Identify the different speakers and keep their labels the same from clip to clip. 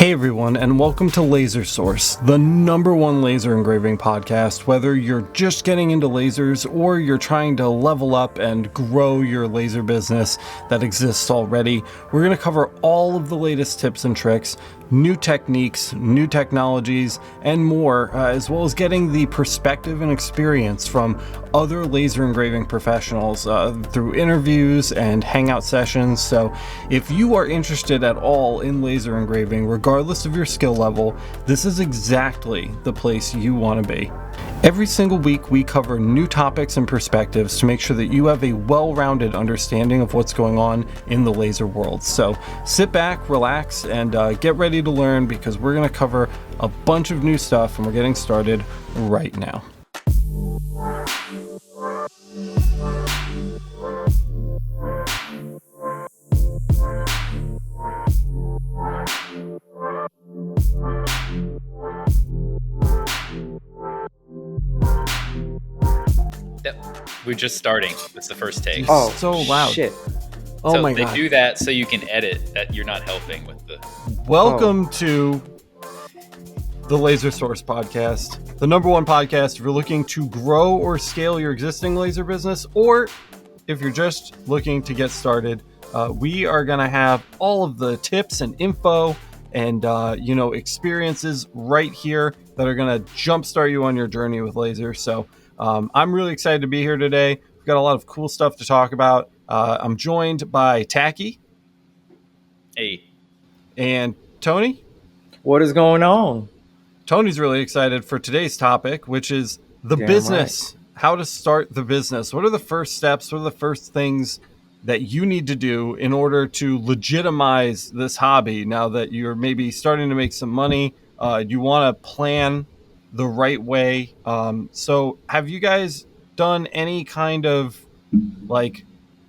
Speaker 1: Hey everyone, and welcome to Laser Source, the #1 laser engraving podcast. Whether you're just getting into lasers or you're trying to level up and grow your laser business that exists already, we're going to cover all of the latest tips and tricks, new techniques, new technologies, and more, as well as getting the perspective and experience from other laser engraving professionals through interviews and hangout sessions. So if you are interested at all in laser engraving, regardless of your skill level, this is exactly the place you want to be. Every single week, we cover new topics and perspectives to make sure that you have a well-rounded understanding of what's going on in the laser world. So sit back, relax, and get ready to learn, because we're going to cover a bunch of new stuff, and we're getting started right now.
Speaker 2: We're just starting. It's the first take.
Speaker 1: Oh, so loud.
Speaker 3: Shit.
Speaker 1: Oh
Speaker 2: so
Speaker 1: my
Speaker 2: they
Speaker 1: God.
Speaker 2: do that so you can edit that you're not helping with the...
Speaker 1: Welcome to the Laser Source podcast, the #1 podcast if you're looking to grow or scale your existing laser business, or if you're just looking to get started. We are going to have all of the tips and info and experiences right here that are going to jumpstart you on your journey with lasers. So I'm really excited to be here today. We've got a lot of cool stuff to talk about. I'm joined by Tacky.
Speaker 2: Hey.
Speaker 1: And Tony.
Speaker 3: What is going on?
Speaker 1: Tony's really excited for today's topic, which is the business. Right. How to start the business. What are the first steps? What are the first things that you need to do in order to legitimize this hobby now that you're maybe starting to make some money? You want to plan the right way. So have you guys done any kind of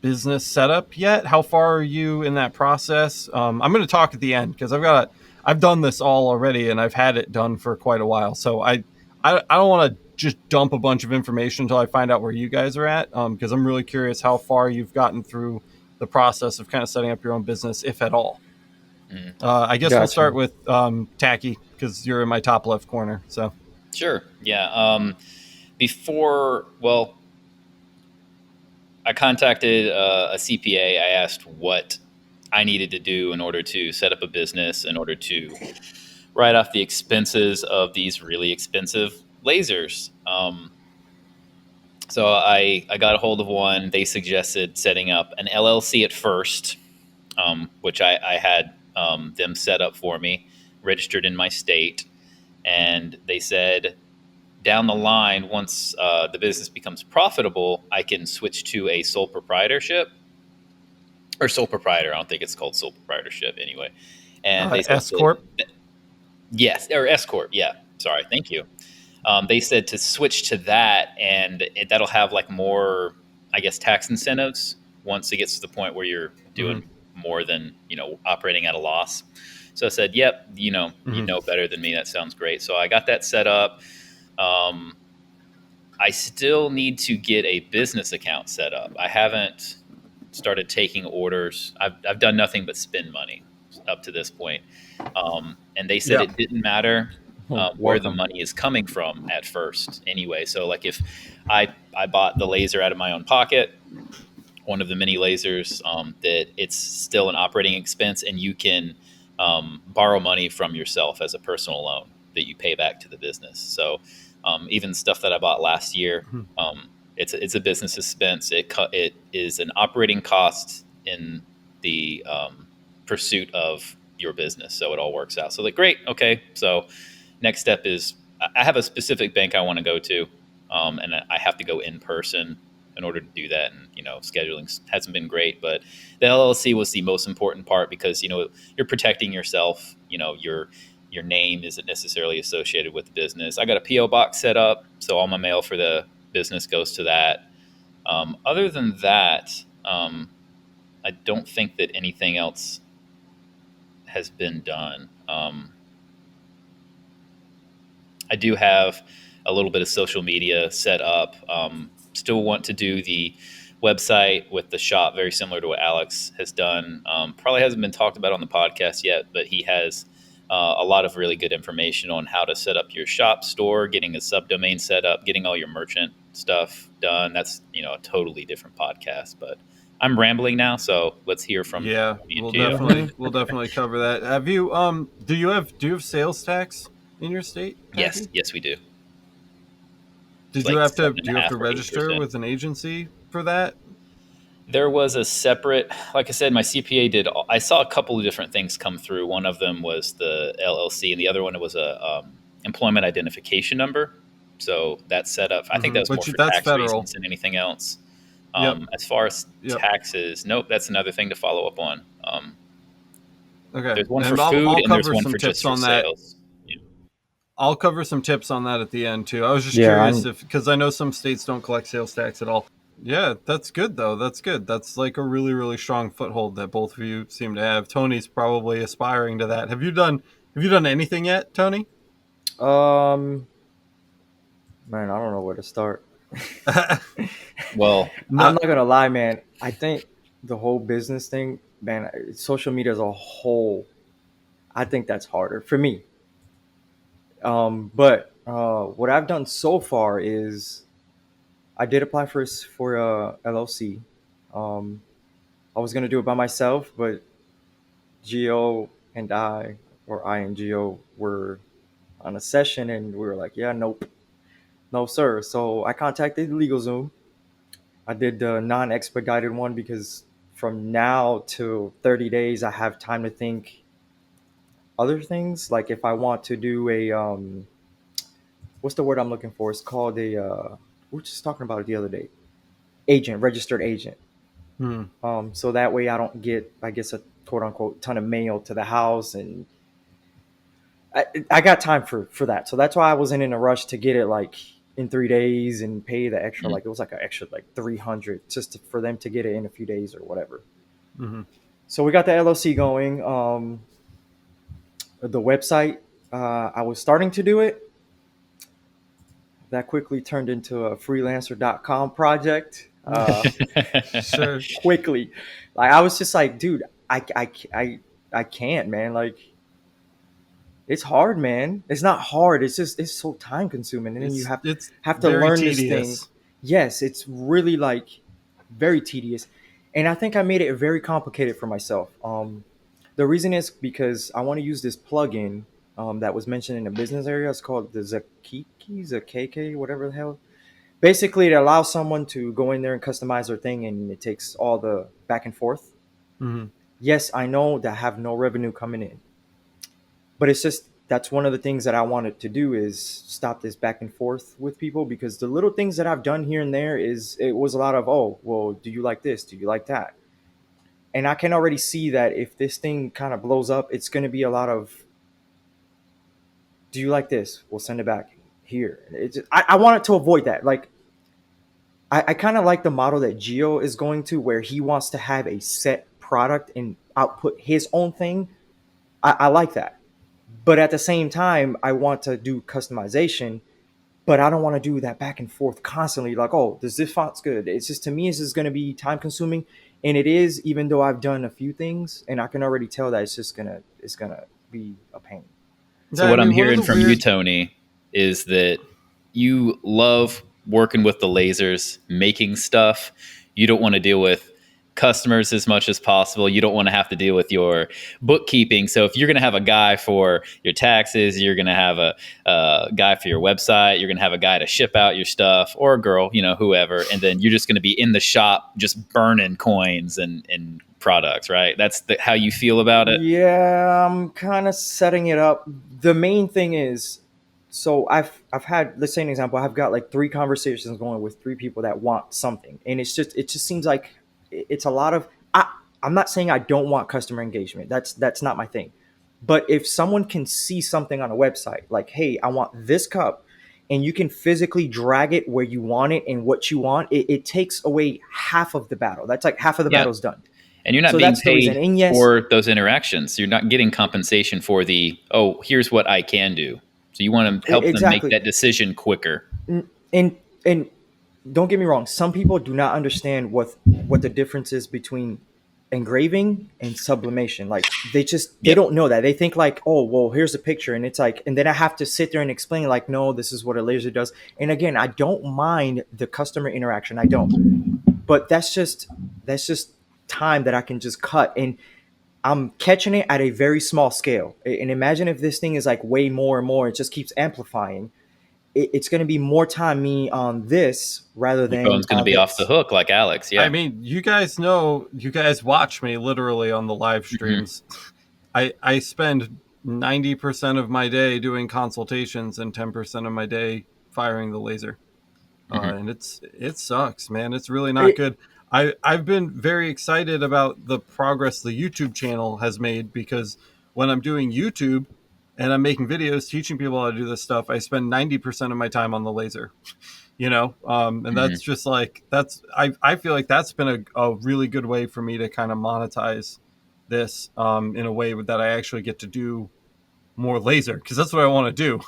Speaker 1: business setup yet? How far are you in that process? I'm going to talk at the end because I've done this all already and I've had it done for quite a while. So I don't want to just dump a bunch of information until I find out where you guys are at, because I'm really curious how far you've gotten through the process of kind of setting up your own business, if at all. I guess We'll start with Tacky, because you're in my top left corner. So
Speaker 2: Sure. Yeah. I contacted a CPA. I asked what I needed to do in order to set up a business, in order to write off the expenses of these really expensive lasers. So I got a hold of one. They suggested setting up an LLC at first, which I had them set up for me, registered in my state. And they said, down the line, once the business becomes profitable, I can switch to a sole proprietorship. Or sole proprietor. I don't think it's called sole proprietorship anyway. And they said
Speaker 1: S-Corp?
Speaker 2: Yes, or S-Corp. Yeah. Sorry. Thank you. They said to switch to that, and that'll have more, I guess, tax incentives once it gets to the point where you're doing more than, operating at a loss. So I said, yep, you know better than me. That sounds great. So I got that set up. I still need to get a business account set up. I haven't started taking orders. I've done nothing but spend money up to this point. And they said it didn't matter where the money is coming from at first anyway. So if I bought the laser out of my own pocket, one of the mini lasers, that it's still an operating expense, and you can borrow money from yourself as a personal loan that you pay back to the business. So even stuff that I bought last year, it's a business expense. It is an operating cost in the pursuit of your business. So it all works out. So great. Okay. So next step is I have a specific bank I want to go to, and I have to go in person in order to do that. And, scheduling hasn't been great, but the LLC was the most important part because, you're protecting yourself. Your name isn't necessarily associated with the business. I got a PO box set up, so all my mail for the business goes to that. Other than that, I don't think that anything else has been done. I do have a little bit of social media set up. Still want to do the website with the shop, very similar to what Alex has done. Probably hasn't been talked about on the podcast yet, but he has a lot of really good information on how to set up your shop store, getting a subdomain set up, getting all your merchant stuff done. That's, a totally different podcast, but I'm rambling now. So let's hear from
Speaker 1: Yeah,
Speaker 2: me and Gio.
Speaker 1: we'll definitely cover that. Have you do you have sales tax in your state,
Speaker 2: Yes,
Speaker 1: Packy?
Speaker 2: yes, we do. It's
Speaker 1: Did you
Speaker 2: like
Speaker 1: have to
Speaker 2: seven and a
Speaker 1: do you have
Speaker 2: half
Speaker 1: to
Speaker 2: or
Speaker 1: register
Speaker 2: 8%.
Speaker 1: with an agency for that?
Speaker 2: There was a separate, like I said, my CPA did. I saw a couple of different things come through. One of them was the LLC, and the other one was a employment identification number. So that set up. I think that was more for
Speaker 1: That's
Speaker 2: tax
Speaker 1: federal.
Speaker 2: reasons than anything else.
Speaker 1: Yep.
Speaker 2: As far as
Speaker 1: Yep.
Speaker 2: taxes, nope. That's another thing to follow up on.
Speaker 1: Okay.
Speaker 2: There's one
Speaker 1: And
Speaker 2: for food,
Speaker 1: I'll
Speaker 2: and there's
Speaker 1: cover
Speaker 2: one
Speaker 1: some
Speaker 2: for
Speaker 1: tips
Speaker 2: just for
Speaker 1: on that.
Speaker 2: sales. Yeah.
Speaker 1: I'll cover some tips on that at the end too. I was just
Speaker 3: Yeah,
Speaker 1: curious because I know some states don't collect sales tax at all. Yeah, that's good though. That's good. That's like a really, really strong foothold that both of you seem to have. Tony's probably aspiring to that. Have you done anything yet, Tony?
Speaker 3: Man, I don't know where to start.
Speaker 2: Well,
Speaker 3: I'm not gonna lie, man. I think the whole business thing, man, social media as a whole, I think that's harder for me. But what I've done so far is I did apply for a LLC. Um, I was gonna do it by myself, but Geo and I and Geo were on a session, and we were like, yeah, nope, no, sir. So I contacted LegalZoom. I did the non-expedited one because from now to 30 days, I have time to think other things. Like if I want to do what's the word I'm looking for? It's called we were just talking about it the other day. Registered agent. So that way I don't get, I guess, a quote unquote ton of mail to the house, and I got time for that. So that's why I wasn't in a rush to get it like in 3 days and pay the extra. Like it was like an extra like 300 just for them to get it in a few days or whatever. So we got the LLC going. The website, I was starting to do it. That quickly turned into a freelancer.com project.
Speaker 1: Sure.
Speaker 3: Quickly. Like I was just like, dude, I can't, man. Like it's hard, man. It's not hard. It's just it's so time consuming, and then you have to learn
Speaker 1: tedious.
Speaker 3: this thing. Yes, it's really like very tedious, and I think I made it very complicated for myself. The reason is because I want to use this plugin that was mentioned in the business area. It's called the Zakk, whatever the hell. Basically, it allows someone to go in there and customize their thing, and it takes all the back and forth. Yes, I know that I have no revenue coming in, but it's just that's one of the things that I wanted to do is stop this back and forth with people, because the little things that I've done here and there it was a lot of, oh, well, do you like this? Do you like that? And I can already see that if this thing kind of blows up, it's going to be a lot of, do you like this? We'll send it back here. I wanted to avoid that. Like, I kind of like the model that Geo is going to, where he wants to have a set product and output his own thing. I like that. But at the same time, I want to do customization, but I don't want to do that back and forth constantly. Like, oh, does this font's good? It's just, to me, it's just going to be time consuming. And it is, even though I've done a few things, and I can already tell that it's gonna be a pain.
Speaker 2: So what I'm hearing from you, Tony, is that you love working with the lasers, making stuff. You don't want to deal with customers as much as possible. You don't want to have to deal with your bookkeeping. So if you're going to have a guy for your taxes, you're going to have a guy for your website, you're going to have a guy to ship out your stuff, or a girl, whoever. And then you're just going to be in the shop just burning coins and products, right? That's how you feel about it?
Speaker 3: Yeah, I'm kind of setting it up. The main thing is, so I've had, let's say an example, I've got like 3 conversations going with 3 people that want something. And it just seems like it's a lot of, I'm not saying I don't want customer engagement. That's not my thing. But if someone can see something on a website, like, hey, I want this cup, and you can physically drag it where you want it and what you want, it takes away half of the battle. That's like half of the battle's done.
Speaker 2: And you're not being paid for those interactions. You're not getting compensation for here's what I can do. So you want to help them make that decision quicker.
Speaker 3: And don't get me wrong, some people do not understand what the difference is between engraving and sublimation. Like they
Speaker 2: Yep.
Speaker 3: don't know that. They think like, oh well, here's a picture, and it's like, and then I have to sit there and explain like, no, this is what a laser does. And again, I don't mind the customer interaction. I don't, but that's just time that I can just cut, and I'm catching it at a very small scale. And imagine if this thing is like way more and more, it just keeps amplifying. It's going to be more time me on this rather
Speaker 2: Your
Speaker 3: than
Speaker 2: phone's going to
Speaker 3: on
Speaker 2: be off the
Speaker 3: this.
Speaker 2: hook like Alex.
Speaker 1: I
Speaker 2: Yeah.
Speaker 1: mean, you guys know, you guys watch me literally on the live
Speaker 2: Hmm.
Speaker 1: streams. I spend 90% of my day doing consultations and 10% of my day firing the laser.
Speaker 2: Hmm.
Speaker 1: And it sucks, man. It's really not
Speaker 3: It,
Speaker 1: good. I've been very excited about the progress the YouTube channel has made, because when I'm doing YouTube and I'm making videos teaching people how to do this stuff, I spend 90% of my time on the laser. And
Speaker 2: Hmm.
Speaker 1: that's just like, I feel like that's been a really good way for me to kind of monetize this, in a way that I actually get to do more laser, because that's what I want to do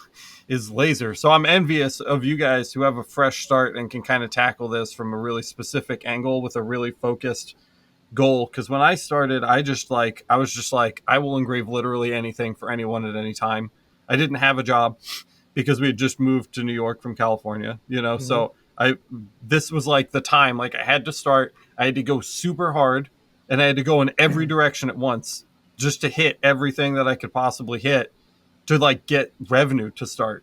Speaker 1: is laser. So I'm envious of you guys who have a fresh start and can kind of tackle this from a really specific angle with a really focused goal. Because when I started, I was just like, I will engrave literally anything for anyone at any time. I didn't have a job because we had just moved to New York from California,
Speaker 3: mhm,
Speaker 1: so I this was like the time, like I had to start, I had to go super hard, and I had to go in every direction at once just to hit everything that I could possibly hit to like get revenue to start.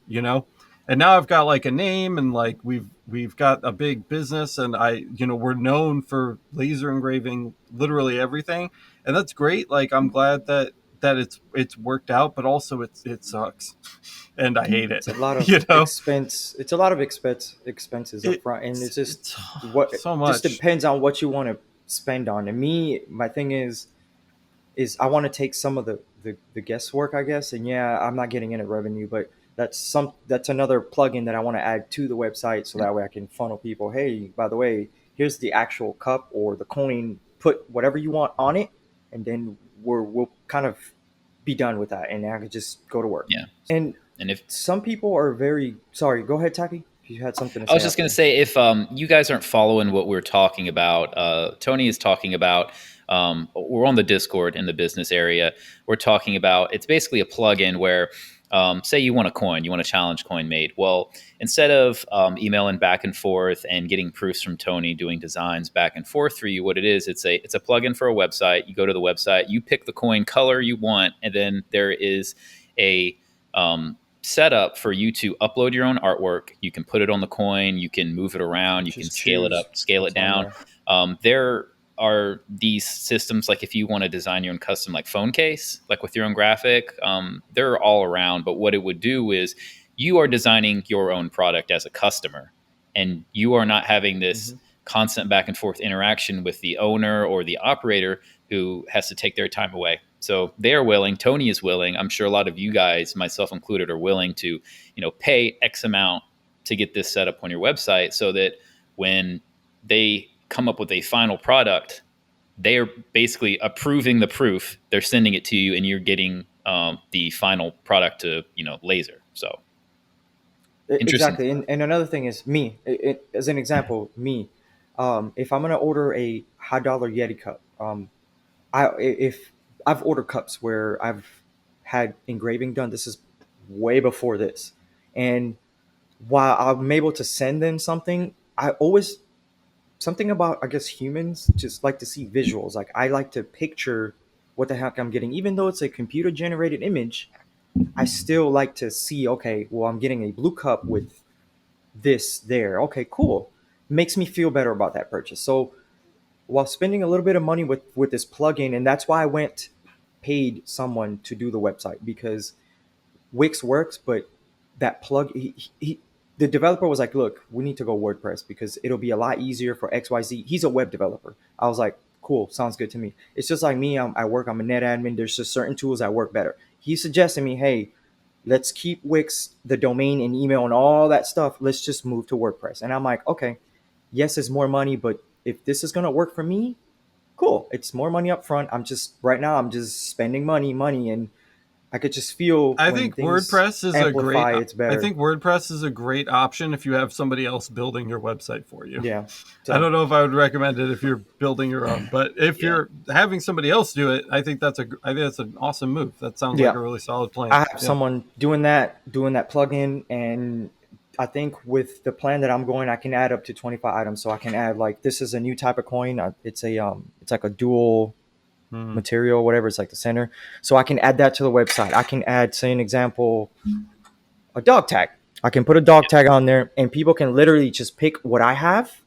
Speaker 1: And now I've got like a name, and like we've got a big business, and we're known for laser engraving literally everything, and that's great. Like I'm glad that it's worked out, but also it sucks and I hate it.
Speaker 3: it's a lot of
Speaker 1: you know,
Speaker 3: expense. It's a lot of expenses up
Speaker 1: it
Speaker 3: front, and it's just
Speaker 1: it's
Speaker 3: what
Speaker 1: so
Speaker 3: just
Speaker 1: much.
Speaker 3: depends on what you want to spend on. And me, my thing is I want to take some of the guesswork, I guess. And yeah, I'm not getting any revenue, but that's another plugin that I want to add to the website, so that way I can funnel people. Hey, by the way, here's the actual cup or the coin. Put whatever you want on it, and then we'll kind of be done with that, and I can just go to work.
Speaker 2: Yeah.
Speaker 3: And
Speaker 2: And if
Speaker 3: some people are very sorry. Go ahead, Taki. If you had something to
Speaker 2: I
Speaker 3: say
Speaker 2: was just
Speaker 3: after
Speaker 2: going to
Speaker 3: me.
Speaker 2: say, if you guys aren't following what we're talking about, Tony is talking about. We're on the Discord in the business area. We're talking about, it's basically a plugin where, say you want a coin, you want a challenge coin made. Well, instead of emailing back and forth and getting proofs from Tony, doing designs back and forth for you, what it is, it's a plugin for a website. You go to the website, you pick the coin color you want, and then there is a setup for you to upload your own artwork. You can put it on the coin, you can move it around, you can
Speaker 3: Just
Speaker 2: scale it
Speaker 3: choose
Speaker 2: up, scale it
Speaker 3: what's on
Speaker 2: down.
Speaker 3: there.
Speaker 2: There are these systems, like if you want to design your own custom like phone case, like with your own graphic, they're all around. But what it would do is you are designing your own product as a customer, and you are not having this
Speaker 3: Hmm.
Speaker 2: constant back and forth interaction with the owner or the operator who has to take their time away. So they are willing. Tony is willing. I'm sure a lot of you guys, myself included, are willing to, pay X amount to get this set up on your website, so that when they come up with a final product, they are basically approving the proof. They're sending it to you, and you're getting the final product to laser. So interesting.
Speaker 3: Exactly. And another thing is me, as an example, me, if I'm going to order a high dollar Yeti cup, if I've ordered cups where I've had engraving done, this is way before this. And while I'm able to send them something, I always, something about, I guess, humans just like to see visuals. Like I like to picture what the heck I'm getting, even though it's a computer generated image. I still like to see, okay, well, I'm getting a blue cup with this there. Okay, cool. Makes me feel better about that purchase. So while spending a little bit of money with this plugin, and that's why I went paid someone to do the website, because Wix works, but that plug the developer was like, look, we need to go WordPress because it'll be a lot easier for XYZ. He's a web developer. I was like, cool, sounds good to me. It's just like me, I work, I'm a net admin. There's just certain tools that work better. He suggested me, hey, let's keep Wix, the domain and email and all that stuff. Let's just move to WordPress. And I'm like, okay, yes, it's more money, but if this is gonna work for me, cool. It's more money up front. I'm just right now I'm just spending money, and I could just feel
Speaker 1: I
Speaker 3: when
Speaker 1: think
Speaker 3: things
Speaker 1: WordPress is a great.
Speaker 3: amplify, it's
Speaker 1: I
Speaker 3: better.
Speaker 1: think WordPress is a great option if you have somebody else building your website for you.
Speaker 3: Yeah.
Speaker 1: I
Speaker 3: So
Speaker 1: don't know if I would recommend it if you're building your own, but if
Speaker 2: Yeah.
Speaker 1: you're having somebody else do it, I think that's an awesome move. That sounds like
Speaker 3: yeah,
Speaker 1: a really solid
Speaker 3: I
Speaker 1: plan.
Speaker 3: have
Speaker 1: Yeah.
Speaker 3: someone doing that plugin, and I think with the plan that I'm going, I can add up to 25 items. So I can add like this is a new type of coin. It's like a dual
Speaker 1: Hmm.
Speaker 3: material, whatever. It's like the center. So I can add that to the website. I can add, say, an example, a dog tag. I can put a dog tag on there, and people can literally just pick what I have,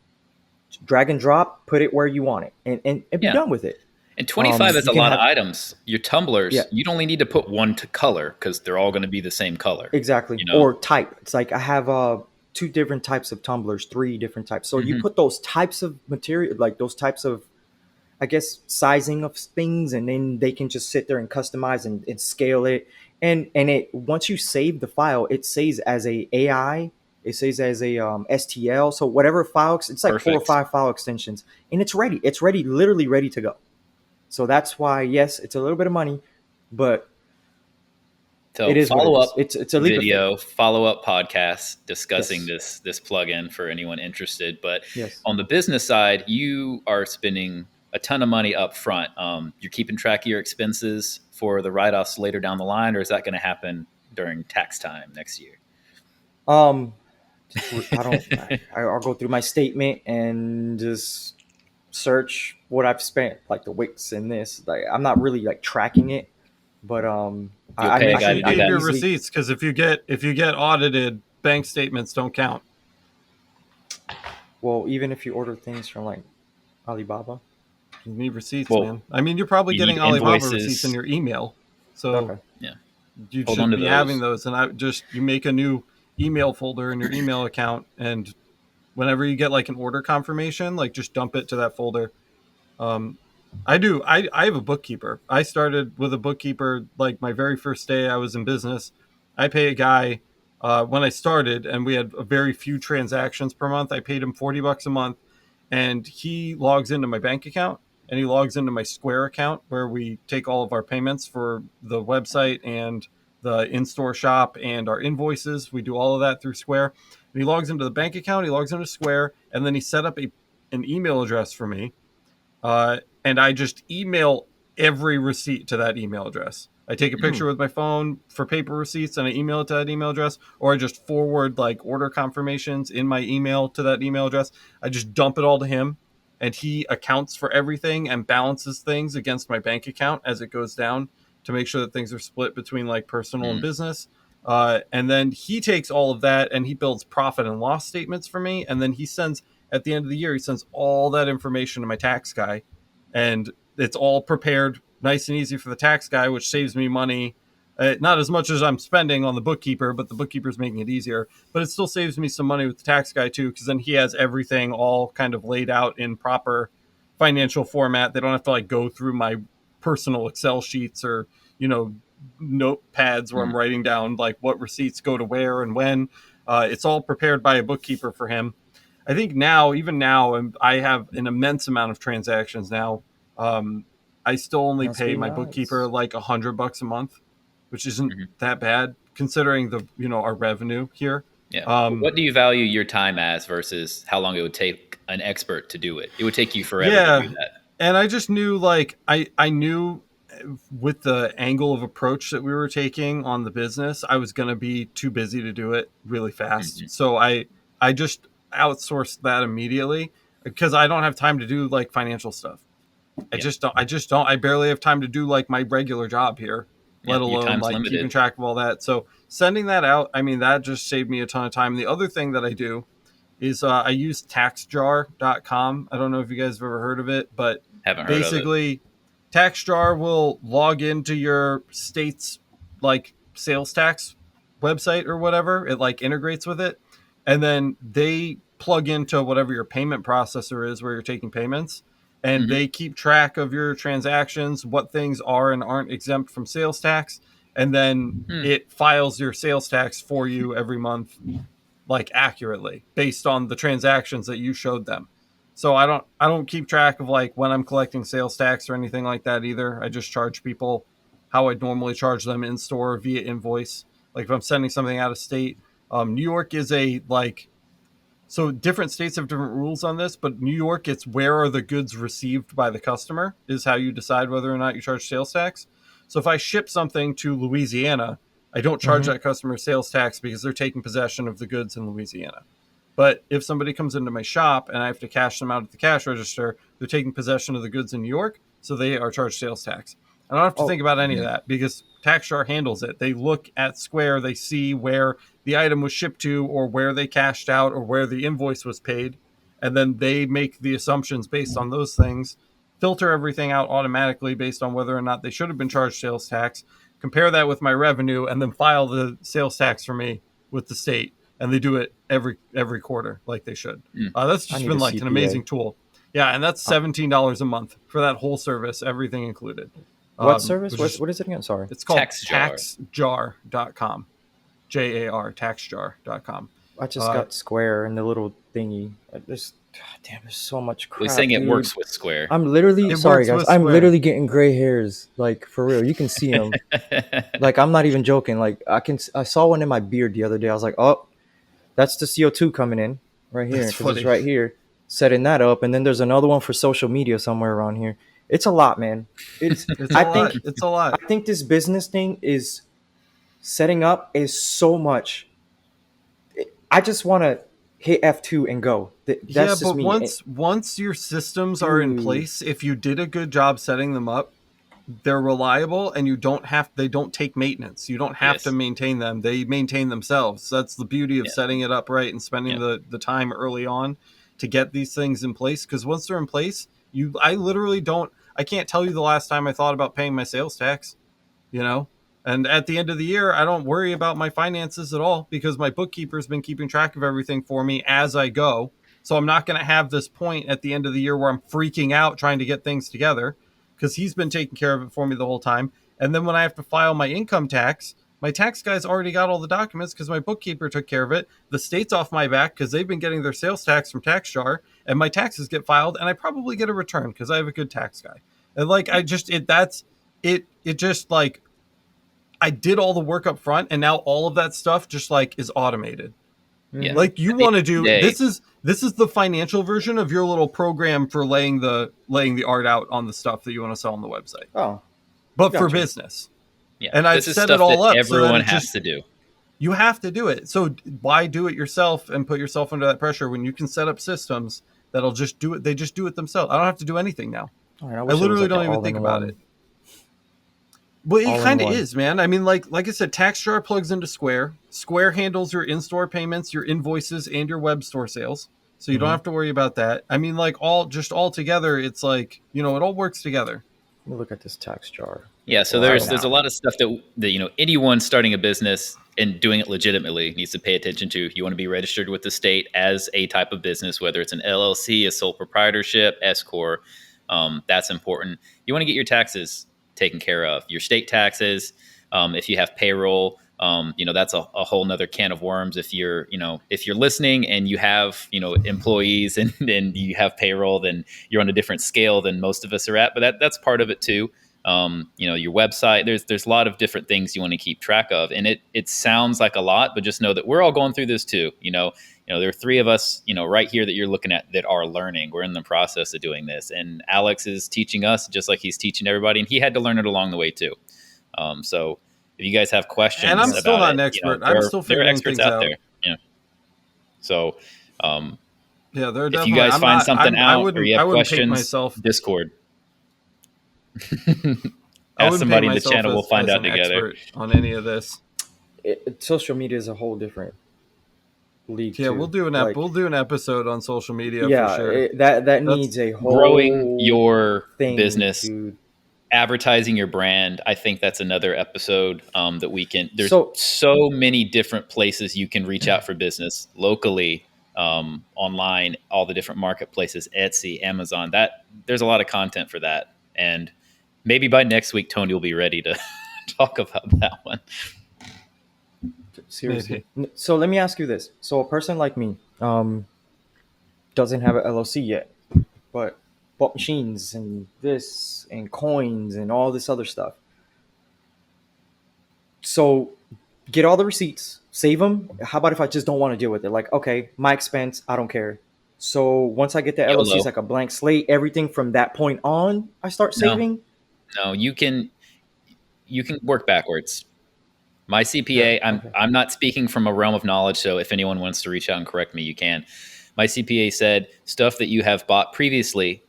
Speaker 3: drag and drop, put it where you want it, and be
Speaker 2: Yeah.
Speaker 3: done with it.
Speaker 2: And 25 is
Speaker 3: You
Speaker 2: a
Speaker 3: can
Speaker 2: lot of
Speaker 3: have,
Speaker 2: items. Your
Speaker 3: yeah,
Speaker 2: tumblers, you'd only need to put one to color because they're all going to be the same color.
Speaker 3: exactly.
Speaker 2: You know?
Speaker 3: Or type. It's like I have two different types of tumblers, three different types. So you
Speaker 2: Hmm.
Speaker 3: put those types of material, like those types of, I guess, sizing of things, and then they can just sit there and customize and scale it. And it once you save the file, it saves as a AI. It saves as a STL. So whatever file, it's like four or
Speaker 2: Perfect.
Speaker 3: five file extensions, and it's ready. It's ready, literally ready to go. So that's why, yes, it's a little bit of money, but
Speaker 2: So
Speaker 3: it is what it
Speaker 2: follow
Speaker 3: is.
Speaker 2: up
Speaker 3: It's a leap of faith.
Speaker 2: video, follow up podcast discussing
Speaker 3: Yes,
Speaker 2: this plugin for anyone interested. But
Speaker 3: yes.
Speaker 2: on the business side, you are spending a ton of money up front. You're keeping track of your expenses for the write offs later down the line, or is that going to happen during tax time next year?
Speaker 3: Um, I don't. I'll go through my statement and just search what I've spent, like the Wix and this. Like I'm not really like tracking it, but
Speaker 2: You'll pay a
Speaker 1: Make
Speaker 2: guy
Speaker 1: sure
Speaker 2: to
Speaker 1: you
Speaker 2: do
Speaker 3: I
Speaker 1: keep
Speaker 3: can
Speaker 2: that.
Speaker 1: your
Speaker 3: easily.
Speaker 1: receipts because if you get audited, bank statements don't count.
Speaker 3: Well, even if you order things from like Alibaba.
Speaker 1: You need receipts,
Speaker 2: Well,
Speaker 1: man. I mean, you're probably
Speaker 2: you
Speaker 1: getting
Speaker 2: need
Speaker 1: Alibaba receipts in
Speaker 2: invoices.
Speaker 1: your email, so
Speaker 3: Okay.
Speaker 2: Yeah,
Speaker 1: you
Speaker 2: hold on
Speaker 1: should
Speaker 2: to
Speaker 1: be having
Speaker 2: those.
Speaker 1: those. And I just you make a new email folder in your email account, and whenever you get like an order confirmation, like just dump it to that folder. Um, I do. I have a bookkeeper. I started with a bookkeeper like my very first day I was in business. I pay a guy when I started, and we had a very few transactions per month. I paid him $40 a month, and he logs into my bank account and he logs into my Square account where we take all of our payments for the website and the in-store shop and our invoices. We do all of that through Square. And he logs into the bank account, he logs into Square, and then he set up an email address for me, and I just email every receipt to that email address. I take a picture with my phone for paper receipts and I email it to that email address, or I just forward like order confirmations in my email to that email address. I just dump it all to him, and he accounts for everything and balances things against my bank account as it goes down to make sure that things are split between like personal and
Speaker 2: Mm.
Speaker 1: business. And then he takes all of that and he builds profit and loss statements for me. And then he sends at the end of the year, he sends all that information to my tax guy, and it's all prepared nice and easy for the tax guy, which saves me money. Not as much as I'm spending on the bookkeeper, but the bookkeeper's making it easier. But it still saves me some money with the tax guy too, because then he has everything all kind of laid out in proper financial format. They don't have to like go through my personal Excel sheets or notepads where I'm
Speaker 2: Mm.
Speaker 1: writing down like what receipts go to where and when. It's all prepared by a bookkeeper for him. I think now, even now, I have an immense amount of transactions now. Um, I still only
Speaker 3: Must
Speaker 1: pay
Speaker 3: be
Speaker 1: my bookkeeper
Speaker 3: nice.
Speaker 1: like $100 a month, which isn't
Speaker 2: Mhm.
Speaker 1: that bad considering the our revenue here.
Speaker 2: Yeah.
Speaker 1: Um,
Speaker 2: What do you value your time as versus how long it would take an expert to do it? It would take you forever to do
Speaker 1: yeah,
Speaker 2: that.
Speaker 1: and I just knew like I knew with the angle of approach that we were taking on the business, I was going to be too busy to do it really fast.
Speaker 2: Hmm.
Speaker 1: So I just outsourced that immediately because I don't have time to do like financial stuff.
Speaker 2: Yeah.
Speaker 1: I just don't. I barely have time to do like my regular job here,
Speaker 2: Yeah.
Speaker 1: let
Speaker 2: Your
Speaker 1: alone
Speaker 2: time's
Speaker 1: like keeping
Speaker 2: limited.
Speaker 1: track of all that. So sending that out, I mean, that just saved me a ton of time. The other thing that I do is I use taxjar.com. I don't know if you guys have ever heard of it, but
Speaker 2: Haven't heard of it.
Speaker 1: basically TaxJar will log into your state's like sales tax website or whatever. It like integrates with it, and then they plug into whatever your payment processor is where you're taking payments, and
Speaker 2: Hmm.
Speaker 1: they keep track of your transactions, what things are and aren't exempt from sales tax, and then
Speaker 2: Hmm.
Speaker 1: it files your sales tax for you every month like accurately based on the transactions that you showed them. So I don't keep track of like when I'm collecting sales tax or anything like that either. I just charge people how I'd normally charge them in store via invoice. Like if I'm sending something out of state, New York is so different states have different rules on this, but New York, it's where are the goods received by the customer is how you decide whether or not you charge sales tax. So if I ship something to Louisiana, I don't charge
Speaker 3: Mm-hmm.
Speaker 1: that customer sales tax because they're taking possession of the goods in Louisiana. But if somebody comes into my shop and I have to cash them out at the cash register, they're taking possession of the goods in New York, so they are charged sales tax. I don't have to
Speaker 3: Oh,
Speaker 1: think about any of that because TaxJar handles it. They look at Square, they see where the item was shipped to or where they cashed out or where the invoice was paid, and then they make the assumptions based on those things, filter everything out automatically based on whether or not they should have been charged sales tax, compare that with my revenue, and then file the sales tax for me with the state, and they do it every quarter like they should.
Speaker 2: Mm.
Speaker 1: That's
Speaker 3: I
Speaker 1: just
Speaker 3: need a
Speaker 1: been like an
Speaker 3: CPA.
Speaker 1: amazing tool. Yeah, and that's $17 a month for that whole service, everything included.
Speaker 3: What service?
Speaker 1: Which is,
Speaker 3: What is it again? Sorry.
Speaker 1: it's called
Speaker 2: TaxJar.
Speaker 1: taxjar.com. JAR, taxjar.com.
Speaker 3: I just got Square and the little thingy. God damn, there's so much
Speaker 2: We're
Speaker 3: crap.
Speaker 2: saying it
Speaker 3: dude.
Speaker 2: works with Square.
Speaker 3: I'm literally
Speaker 1: It
Speaker 3: sorry,
Speaker 1: works
Speaker 3: guys.
Speaker 1: with
Speaker 3: I'm
Speaker 1: Square.
Speaker 3: literally getting gray hairs, like for real. You can see them. Like I'm not even joking. Like I saw one in my beard the other day. I was like, oh, that's the CO2 coming in right here
Speaker 1: That's
Speaker 3: because it's
Speaker 1: funny.
Speaker 3: right here, setting that up. And then there's another one for social media somewhere around here. It's a lot, man. It's
Speaker 1: It's
Speaker 3: I
Speaker 1: a
Speaker 3: think
Speaker 1: lot. It's a lot.
Speaker 3: I think this business thing is setting up is so much. I just want to hit F2 and go. That's
Speaker 1: Yeah,
Speaker 3: just
Speaker 1: but
Speaker 3: me.
Speaker 1: once your systems are in
Speaker 3: Dude.
Speaker 1: place, if you did a good job setting them up, they're reliable and they don't take maintenance. You don't have
Speaker 2: Yes.
Speaker 1: to maintain them. They maintain themselves. That's the beauty of
Speaker 2: Yeah.
Speaker 1: setting it up right and spending the time early on to get these things in place. Because once they're in place, I can't tell you the last time I thought about paying my sales tax, you know? And at the end of the year, I don't worry about my finances at all because my bookkeeper's been keeping track of everything for me as I go. So I'm not going to have this point at the end of the year where I'm freaking out trying to get things together because he's been taking care of it for me the whole time. And then when I have to file my income tax, my tax guy's already got all the documents because my bookkeeper took care of it. The state's off my back because they've been getting their sales tax from TaxJar, and my taxes get filed, and I probably get a return because I have a good tax guy. And like I just I did all the work up front, and now all of that stuff just like is automated.
Speaker 2: Yeah.
Speaker 1: Like you
Speaker 2: At the
Speaker 1: want to
Speaker 2: end of
Speaker 1: do
Speaker 2: the day-
Speaker 1: this is the financial version of your little program for laying the art out on the stuff that you want to sell on the website,
Speaker 3: Oh,
Speaker 1: but for
Speaker 3: Gotcha.
Speaker 1: business.
Speaker 2: Yeah.
Speaker 1: And I've
Speaker 2: This is
Speaker 1: set
Speaker 2: stuff
Speaker 1: it all
Speaker 2: that
Speaker 1: up so that
Speaker 2: everyone
Speaker 1: it
Speaker 2: has
Speaker 1: just-
Speaker 2: to do.
Speaker 1: You have to do it. So why do it yourself and put yourself under that pressure when you can set up systems that'll just do it? They just do it themselves. I don't have to do anything now.
Speaker 3: all right,
Speaker 1: I
Speaker 3: wish it was
Speaker 1: literally
Speaker 3: like
Speaker 1: don't
Speaker 3: an
Speaker 1: even think about
Speaker 3: all-in-one.
Speaker 1: it. Well, it kind of
Speaker 3: All-in-one.
Speaker 1: is, man. I mean, like I said, TaxJar plugs into Square. Square handles your in-store payments, your invoices, and your web store sales. So you don't
Speaker 3: Mhm.
Speaker 1: have to worry about that. I mean, like all together, it's like, it all works together.
Speaker 3: Let me look at this tax jar.
Speaker 2: Yeah, so
Speaker 3: Right
Speaker 2: there's a
Speaker 3: now.
Speaker 2: lot of stuff that anyone starting a business and doing it legitimately needs to pay attention to. You want to be registered with the state as a type of business, whether it's an LLC, a sole proprietorship, S corp. That's important. You want to get your taxes taken care of, your state taxes. If you have payroll, that's a whole nother can of worms. If you're listening and you have employees and you have payroll, then you're on a different scale than most of us are at. But that's part of it too. Your website, there's a lot of different things you want to keep track of. And it sounds like a lot, but just know that we're all going through this too. There are three of us, right here that you're looking at that are learning. We're in the process of doing this. And Alex is teaching us just like he's teaching everybody. And he had to learn it along the way too. So if you guys have questions,
Speaker 1: And I'm still
Speaker 2: about
Speaker 1: not
Speaker 2: it,
Speaker 1: an expert.
Speaker 2: there
Speaker 1: I'm still
Speaker 2: there are
Speaker 1: figuring
Speaker 2: experts
Speaker 1: things
Speaker 2: out
Speaker 1: out.
Speaker 2: there. Yeah. So
Speaker 1: Yeah, they're
Speaker 2: if
Speaker 1: definitely.
Speaker 2: you guys
Speaker 1: I'm
Speaker 2: find
Speaker 1: not,
Speaker 2: something
Speaker 1: I
Speaker 2: out or you have
Speaker 1: wouldn't paint
Speaker 2: questions,
Speaker 1: myself.
Speaker 2: Discord.
Speaker 1: I
Speaker 2: Ask
Speaker 1: wouldn't
Speaker 2: somebody
Speaker 1: paint
Speaker 2: in the
Speaker 1: myself
Speaker 2: channel. We'll find
Speaker 1: as
Speaker 2: out
Speaker 1: an
Speaker 2: together.
Speaker 1: expert on any of this.
Speaker 3: Social media is a whole different league.
Speaker 1: Yeah,
Speaker 3: too.
Speaker 1: we'll do an episode on social media
Speaker 3: Yeah,
Speaker 1: for sure.
Speaker 3: that needs a whole
Speaker 2: Growing your
Speaker 3: thing,
Speaker 2: business,
Speaker 3: dude.
Speaker 2: advertising your brand. I think that's another episode that we can. There's
Speaker 3: So-
Speaker 2: so many different places you can reach out for business locally, online, all the different marketplaces, Etsy, Amazon. That there's a lot of content for that, and maybe by next week, Tony will be ready to talk about that one.
Speaker 3: Seriously. So let me ask you this. So a person like me doesn't have an LLC yet, but bought machines and this and coins and all this other stuff. So get all the receipts, save them. How about if I just don't want to deal with it? Like, okay, my expense, I don't care. So once I get the LLC, it's
Speaker 2: YOLO.
Speaker 3: like a blank slate. Everything from that point on, I start
Speaker 2: No,
Speaker 3: saving.
Speaker 2: no, you can work backwards. My
Speaker 3: Yeah.
Speaker 2: CPA, I'm
Speaker 3: Okay.
Speaker 2: I'm not speaking from a realm of knowledge, so if anyone wants to reach out and correct me, you can. My CPA said stuff that you have bought previously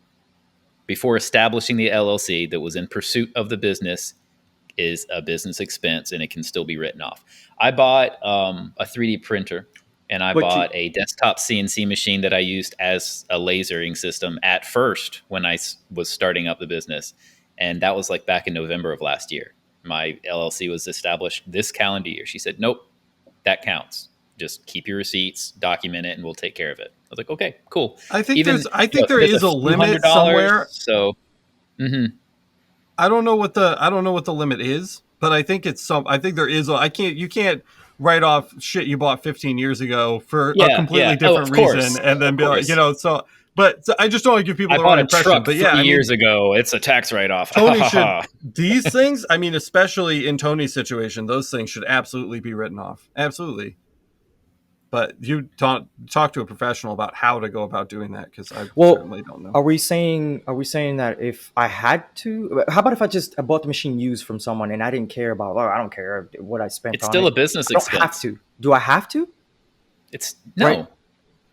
Speaker 2: before establishing the LLC that was in pursuit of the business is a business expense and it can still be written off. I bought a 3D printer and I
Speaker 3: But you
Speaker 2: bought a desktop CNC machine that I used as a lasering system at first when I was starting up the business. And that was like back in November of last year. My LLC was established this calendar year. She said, nope, that counts. Just keep your receipts, document it, and we'll take care of it. I was like, okay, cool.
Speaker 1: I think
Speaker 2: Even
Speaker 1: there
Speaker 2: if it's a
Speaker 1: is a
Speaker 2: few
Speaker 1: limit
Speaker 2: $100,
Speaker 1: somewhere.
Speaker 2: so mhm.
Speaker 1: I don't know what the limit is, but I think it's some. I think there is. You can't write off shit you bought 15 years ago for a
Speaker 2: Yeah,
Speaker 1: completely
Speaker 2: yeah. Oh,
Speaker 1: different
Speaker 2: of
Speaker 1: reason,
Speaker 2: course,
Speaker 1: and then
Speaker 2: of
Speaker 1: be like,
Speaker 2: course.
Speaker 1: so. But I just don't want to give people
Speaker 2: I
Speaker 1: the
Speaker 2: bought
Speaker 1: wrong
Speaker 2: a
Speaker 1: impression.
Speaker 2: truck
Speaker 1: But yeah,
Speaker 2: 3
Speaker 1: I mean,
Speaker 2: years ago. It's a tax write-off.
Speaker 1: Tony should these things. I mean, especially in Tony's situation, those things should absolutely be written off. Absolutely. But you talk to a professional about how to go about doing that, because I
Speaker 3: well,
Speaker 1: certainly don't know.
Speaker 3: are we saying that if I had to, how about if I bought the machine used from someone and I didn't care about, I don't care what I spent
Speaker 2: It's
Speaker 3: on
Speaker 2: still a
Speaker 3: it.
Speaker 2: business
Speaker 3: I don't have
Speaker 2: expense.
Speaker 3: to. Do I have to?
Speaker 2: It's
Speaker 3: Right.
Speaker 2: no. If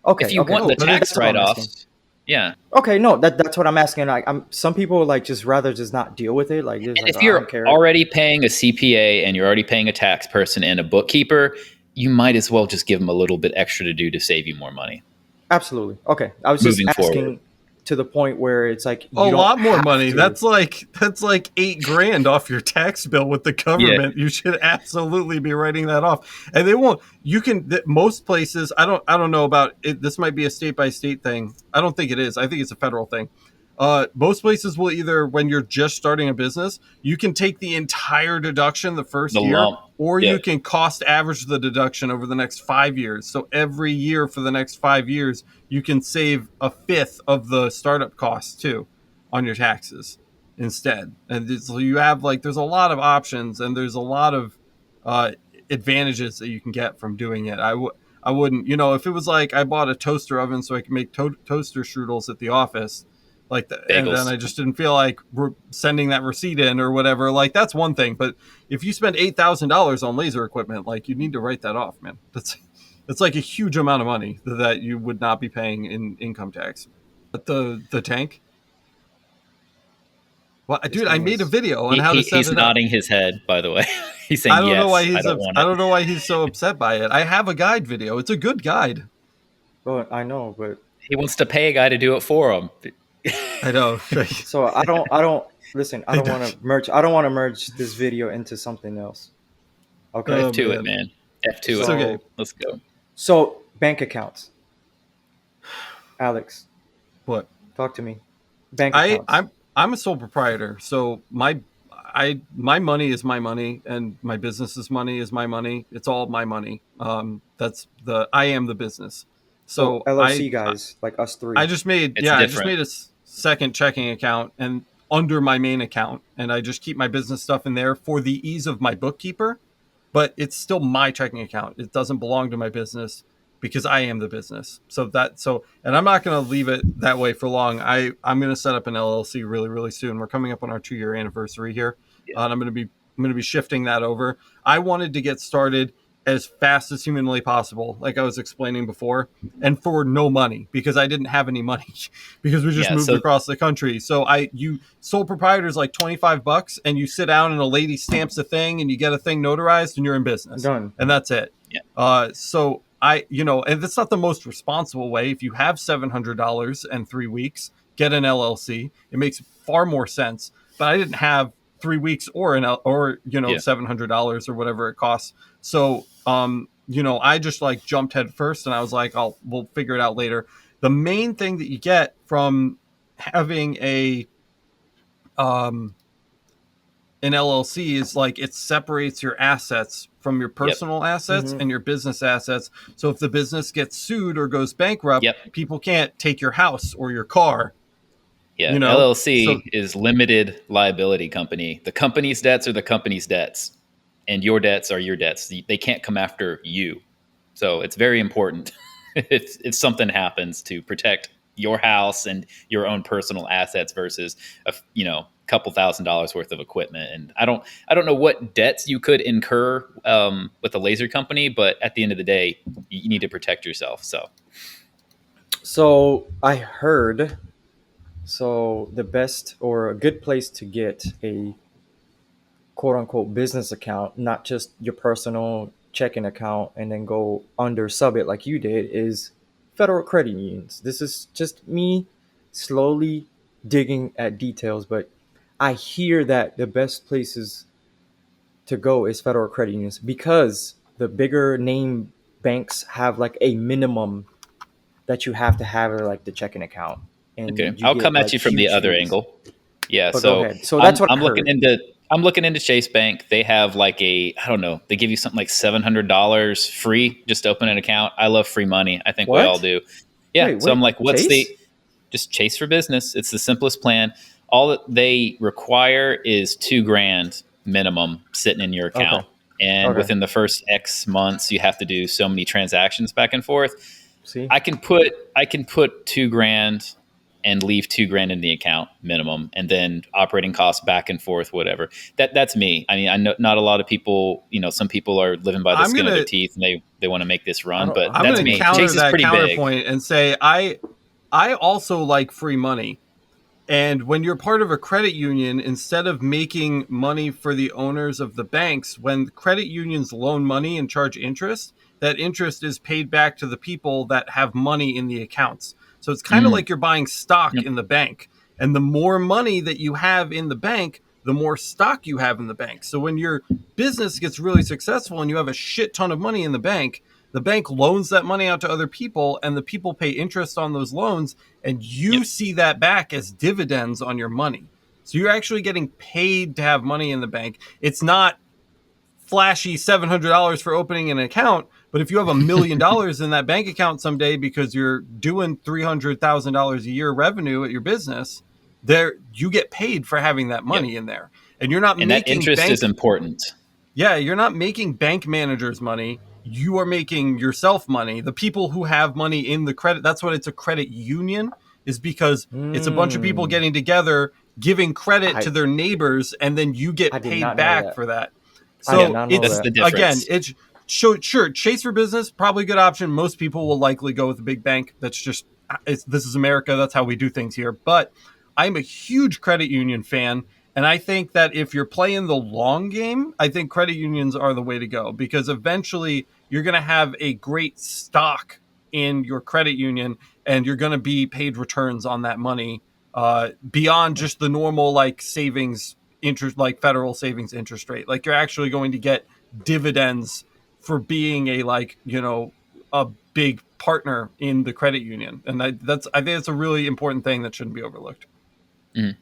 Speaker 3: Okay.
Speaker 2: you
Speaker 3: Okay.
Speaker 2: want
Speaker 1: No,
Speaker 2: the
Speaker 1: but
Speaker 2: tax
Speaker 3: That's what I'm asking.
Speaker 2: write-offs, yeah.
Speaker 3: Okay. No, that's what I'm asking. I'm some people like just rather just not deal with it. Like just
Speaker 2: And
Speaker 3: like,
Speaker 2: if
Speaker 3: oh, I don't
Speaker 2: you're
Speaker 3: care.
Speaker 2: already paying a CPA and you're already paying a tax person and a bookkeeper, you might as well just give them a little bit extra to do to save you more money
Speaker 3: Absolutely. Okay. I was just
Speaker 2: moving forward.
Speaker 3: asking to the point where it's like
Speaker 1: a
Speaker 3: you don't
Speaker 1: lot more
Speaker 3: have
Speaker 1: money.
Speaker 3: to.
Speaker 1: That's like $8,000 off your tax bill with the
Speaker 2: Yeah.
Speaker 1: government. You should absolutely be writing that off. And they won't. You can. Most places. I don't know about it. This might be a state by state thing. I don't think it is. I think it's a federal thing. Most places will either, when you're just starting a business, you can take the entire deduction the
Speaker 2: The
Speaker 1: first year,
Speaker 2: lump.
Speaker 1: or you
Speaker 2: Yep.
Speaker 1: can cost average the deduction over the next 5 years. So every year for the next 5 years, you can save a fifth of the startup costs too on your taxes instead. And so you have, like, there's a lot of options, and there's a lot of uh, advantages that you can get from doing it. I wouldn't, if it was like I bought a toaster oven so I could make toaster strudels at the office, and then
Speaker 2: Bagels.
Speaker 1: I just didn't feel like sending that receipt in or whatever. Like, that's one thing. But if you spend $8,000 on laser equipment, like, you need to write that off, man. That's like a huge amount of money that you would not be paying in income tax. But the tank, well,
Speaker 3: This
Speaker 1: dude, I
Speaker 3: thing
Speaker 1: made a
Speaker 3: is.
Speaker 1: video on
Speaker 2: He,
Speaker 1: how to
Speaker 2: he
Speaker 1: set
Speaker 2: he's
Speaker 1: it up.
Speaker 2: nodding his head, by the way. He's saying
Speaker 1: I don't know why
Speaker 2: yes. I
Speaker 1: he's
Speaker 2: don't want
Speaker 1: I
Speaker 2: it.
Speaker 1: don't know why he's so upset by it. I have a guide video. It's a good guide.
Speaker 3: Well, I know, but
Speaker 2: He wants to pay a guy to do it for him.
Speaker 1: I know.
Speaker 3: so I don't listen. I
Speaker 1: They
Speaker 3: don't want
Speaker 1: don't.
Speaker 3: to merge. I don't want to merge this video into something else. Okay.
Speaker 1: Oh,
Speaker 2: F to it,
Speaker 1: man.
Speaker 2: man. F to
Speaker 1: It's
Speaker 2: it.
Speaker 1: okay.
Speaker 3: So
Speaker 2: Let's go.
Speaker 3: so bank accounts. Alex,
Speaker 1: What?
Speaker 3: talk to me. Bank
Speaker 1: I
Speaker 3: accounts.
Speaker 1: I'm a sole proprietor, so my money is my money, and my business's money is my money. It's all my money. I am the business.
Speaker 3: So
Speaker 1: So
Speaker 3: LLC guys like us
Speaker 1: I
Speaker 3: three.
Speaker 1: just made
Speaker 2: It's
Speaker 1: yeah I just
Speaker 2: different.
Speaker 1: made a second checking account and under my main account, and I just keep my business stuff in there for the ease of my bookkeeper. But it's still my checking account. It doesn't belong to my business because I am the business. And I'm not going to leave it that way for long. I'm going to set up an LLC really, really soon. We're coming up on our 2-year anniversary here,
Speaker 2: Yeah.
Speaker 1: and I'm going to be shifting that over. I wanted to get started as fast as humanly possible, like I was explaining before, and for no money, because I didn't have any money because we just
Speaker 2: Yeah.
Speaker 1: moved
Speaker 2: So
Speaker 1: across the country. So you sole proprietor is like $25, and you sit down and a lady stamps a thing and you get a thing notarized and you're in business,
Speaker 3: Done.
Speaker 1: and that's it.
Speaker 2: yeah.
Speaker 1: So and that's not the most responsible way. If you have $700 and 3 weeks, get an LLC. It makes far more sense. But I didn't have 3 weeks or
Speaker 2: Yeah.
Speaker 1: $700 or whatever it costs. So I just like jumped head first, and I was like, we'll figure it out later. The main thing that you get from having um an LLC is, like, it separates your assets from your
Speaker 2: Yep.
Speaker 1: personal assets
Speaker 3: Mm-hmm.
Speaker 1: and your business assets. So if the business gets sued or goes bankrupt,
Speaker 2: Yep.
Speaker 1: people can't take your house or your car.
Speaker 2: Yeah.
Speaker 1: So
Speaker 2: LLC is limited liability company. The company's debts are the company's debts. and your debts are your debts. They can't come after you. So it's very important if something happens to protect your house and your own personal assets versus a couple $1,000s worth of equipment. And I don't know what debts you could incur with a laser company, but at the end of the day, you need to protect yourself.
Speaker 3: So I heard, so the best or a good place to get a quote unquote business account, not just your personal checking account and then go under sub it like you did, is federal credit unions. This is just me slowly digging at details, but I hear that the best places to go is federal credit unions because the bigger name banks have like a minimum that you have to have like the checking account,
Speaker 2: Okay,
Speaker 3: and you
Speaker 2: I'll come
Speaker 3: get
Speaker 2: at
Speaker 3: like
Speaker 2: you from the
Speaker 3: huge
Speaker 2: other
Speaker 3: fees.
Speaker 2: angle. Yeah,
Speaker 3: But go
Speaker 2: so
Speaker 3: ahead. So
Speaker 2: I'm
Speaker 3: that's what I
Speaker 2: I'm looking
Speaker 3: heard.
Speaker 2: into I'm looking into Chase Bank. They have like I don't know, they give you something like $700 free just to open an account. I love free money. I think we all
Speaker 3: What?
Speaker 2: do. Yeah,
Speaker 3: Wait,
Speaker 2: so I'm
Speaker 3: wait,
Speaker 2: like, what's the
Speaker 3: Chase?
Speaker 2: just Chase for Business? It's the simplest plan. All that they require is 2 grand minimum sitting in your
Speaker 3: Okay,
Speaker 2: account. And
Speaker 3: okay.
Speaker 2: within the first X months, you have to do so many transactions back and forth.
Speaker 3: See,
Speaker 2: I can put 2 grand and leave 2 grand in the account minimum, and then operating costs back and forth, whatever. That's me. I mean, I know not a lot of people. Some people are living by the
Speaker 1: I'm
Speaker 2: skin of their
Speaker 1: gonna
Speaker 2: teeth, and they want to make this
Speaker 3: I
Speaker 2: run.
Speaker 3: don't,
Speaker 2: But
Speaker 3: I
Speaker 1: I'm
Speaker 3: don't
Speaker 2: that's
Speaker 1: gonna
Speaker 3: think
Speaker 2: me.
Speaker 3: anything.
Speaker 1: counter
Speaker 2: Chase is
Speaker 1: that
Speaker 2: pretty big.
Speaker 1: counterpoint and say I also like free money. And when you're part of a credit union, instead of making money for the owners of the banks, when credit unions loan money and charge interest, that interest is paid back to the people that have money in the accounts. So it's kind of
Speaker 2: Mm,
Speaker 1: like you're buying stock
Speaker 2: yep,
Speaker 1: in the bank. And the more money that you have in the bank, the more stock you have in the bank. So when your business gets really successful and you have a shit ton of money in the bank loans that money out to other people and the people pay interest on those loans, and
Speaker 2: yep,
Speaker 1: you see that back as dividends on your money. So you're actually getting paid to have money in the bank. It's not flashy $700 for opening an account, but if you have $1 million in that bank account someday because you're doing $300,000 a year revenue at your business, there you get paid for having that
Speaker 2: yep.
Speaker 1: money in there. And you're not
Speaker 2: And that
Speaker 1: making
Speaker 2: interest is
Speaker 1: bank
Speaker 2: important.
Speaker 1: yeah, you're not making bank managers money. You are making yourself money. The people who have money in the credit, that's what it's a credit union, is because it's a bunch of people
Speaker 3: Hmm.
Speaker 1: getting together, giving credit to
Speaker 3: I
Speaker 1: their neighbors, and then you
Speaker 3: I
Speaker 1: get
Speaker 3: did
Speaker 1: paid
Speaker 3: not know
Speaker 1: back
Speaker 3: that.
Speaker 1: for that.
Speaker 3: I did
Speaker 2: Yep,
Speaker 1: So
Speaker 3: not know
Speaker 2: that's
Speaker 1: it's,
Speaker 2: the
Speaker 3: that.
Speaker 1: again,
Speaker 2: difference.
Speaker 1: it's sure, Chase for Business, probably a good option. Most people will likely go with a big bank. That's just, this is America. That's how we do things here. But I'm a huge credit union fan. And I think that if you're playing the long game, I think credit unions are the way to go because eventually you're going to have a great stock in your credit union and you're going to be paid returns on that money beyond just the normal like savings interest, like federal savings interest rate. Like you're actually going to get dividends for being a a big partner in the credit union. And I think it's a really important thing that shouldn't be overlooked.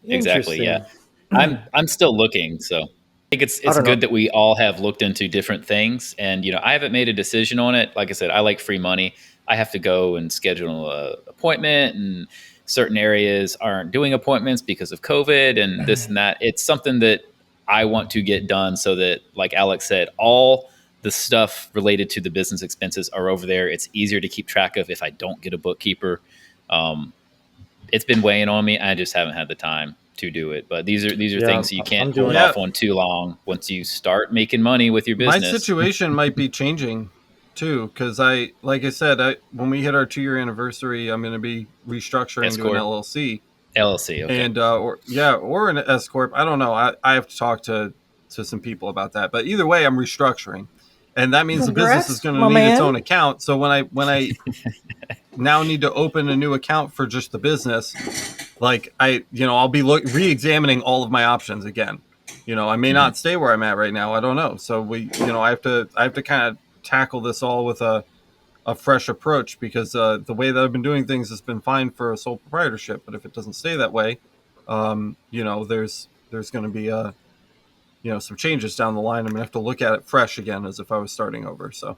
Speaker 2: Exactly. Yeah.
Speaker 3: Interesting.
Speaker 2: I'm still looking, so I think
Speaker 3: I
Speaker 2: it's
Speaker 3: don't know.
Speaker 2: good that we all have looked into different things. And I haven't made a decision on it. Like I said, I like free money. I have to go and schedule a appointment, and certain areas aren't doing appointments because of COVID and this and that. It's something that I want to get done so that, like Alex said, all the stuff related to the business expenses are over there. It's easier to keep track of if I don't get a bookkeeper. Um, it's been weighing on me. I just haven't had the time to do it. But these are
Speaker 3: Yeah,
Speaker 2: things you can't
Speaker 3: I'm
Speaker 2: hold
Speaker 3: doing it.
Speaker 1: Yeah,
Speaker 2: off on too long once you start making money with your
Speaker 1: my
Speaker 2: business.
Speaker 1: situation might be changing too because like I said, when we hit our 2 year anniversary, I'm going to be restructuring
Speaker 2: S
Speaker 1: to an
Speaker 2: corp,
Speaker 1: LLC
Speaker 2: LLC. Okay.
Speaker 1: and or an S corp. I don't know. I have to talk to some people about that. But either way, I'm restructuring, and that means the business is
Speaker 3: Congrats,
Speaker 1: going to
Speaker 3: my
Speaker 1: need its own
Speaker 3: man.
Speaker 1: account. So when I now need to open a new account for just the business, like I'll be re-examining all of my options again. I may
Speaker 2: Hmm.
Speaker 1: not stay where I'm at right now. I don't know. So I have to kind of tackle this all with a fresh approach because the way that I've been doing things has been fine for a sole proprietorship. But if it doesn't stay that way, there's going to be some changes down the line. I'm going to have to look at it fresh again as if I was starting over. So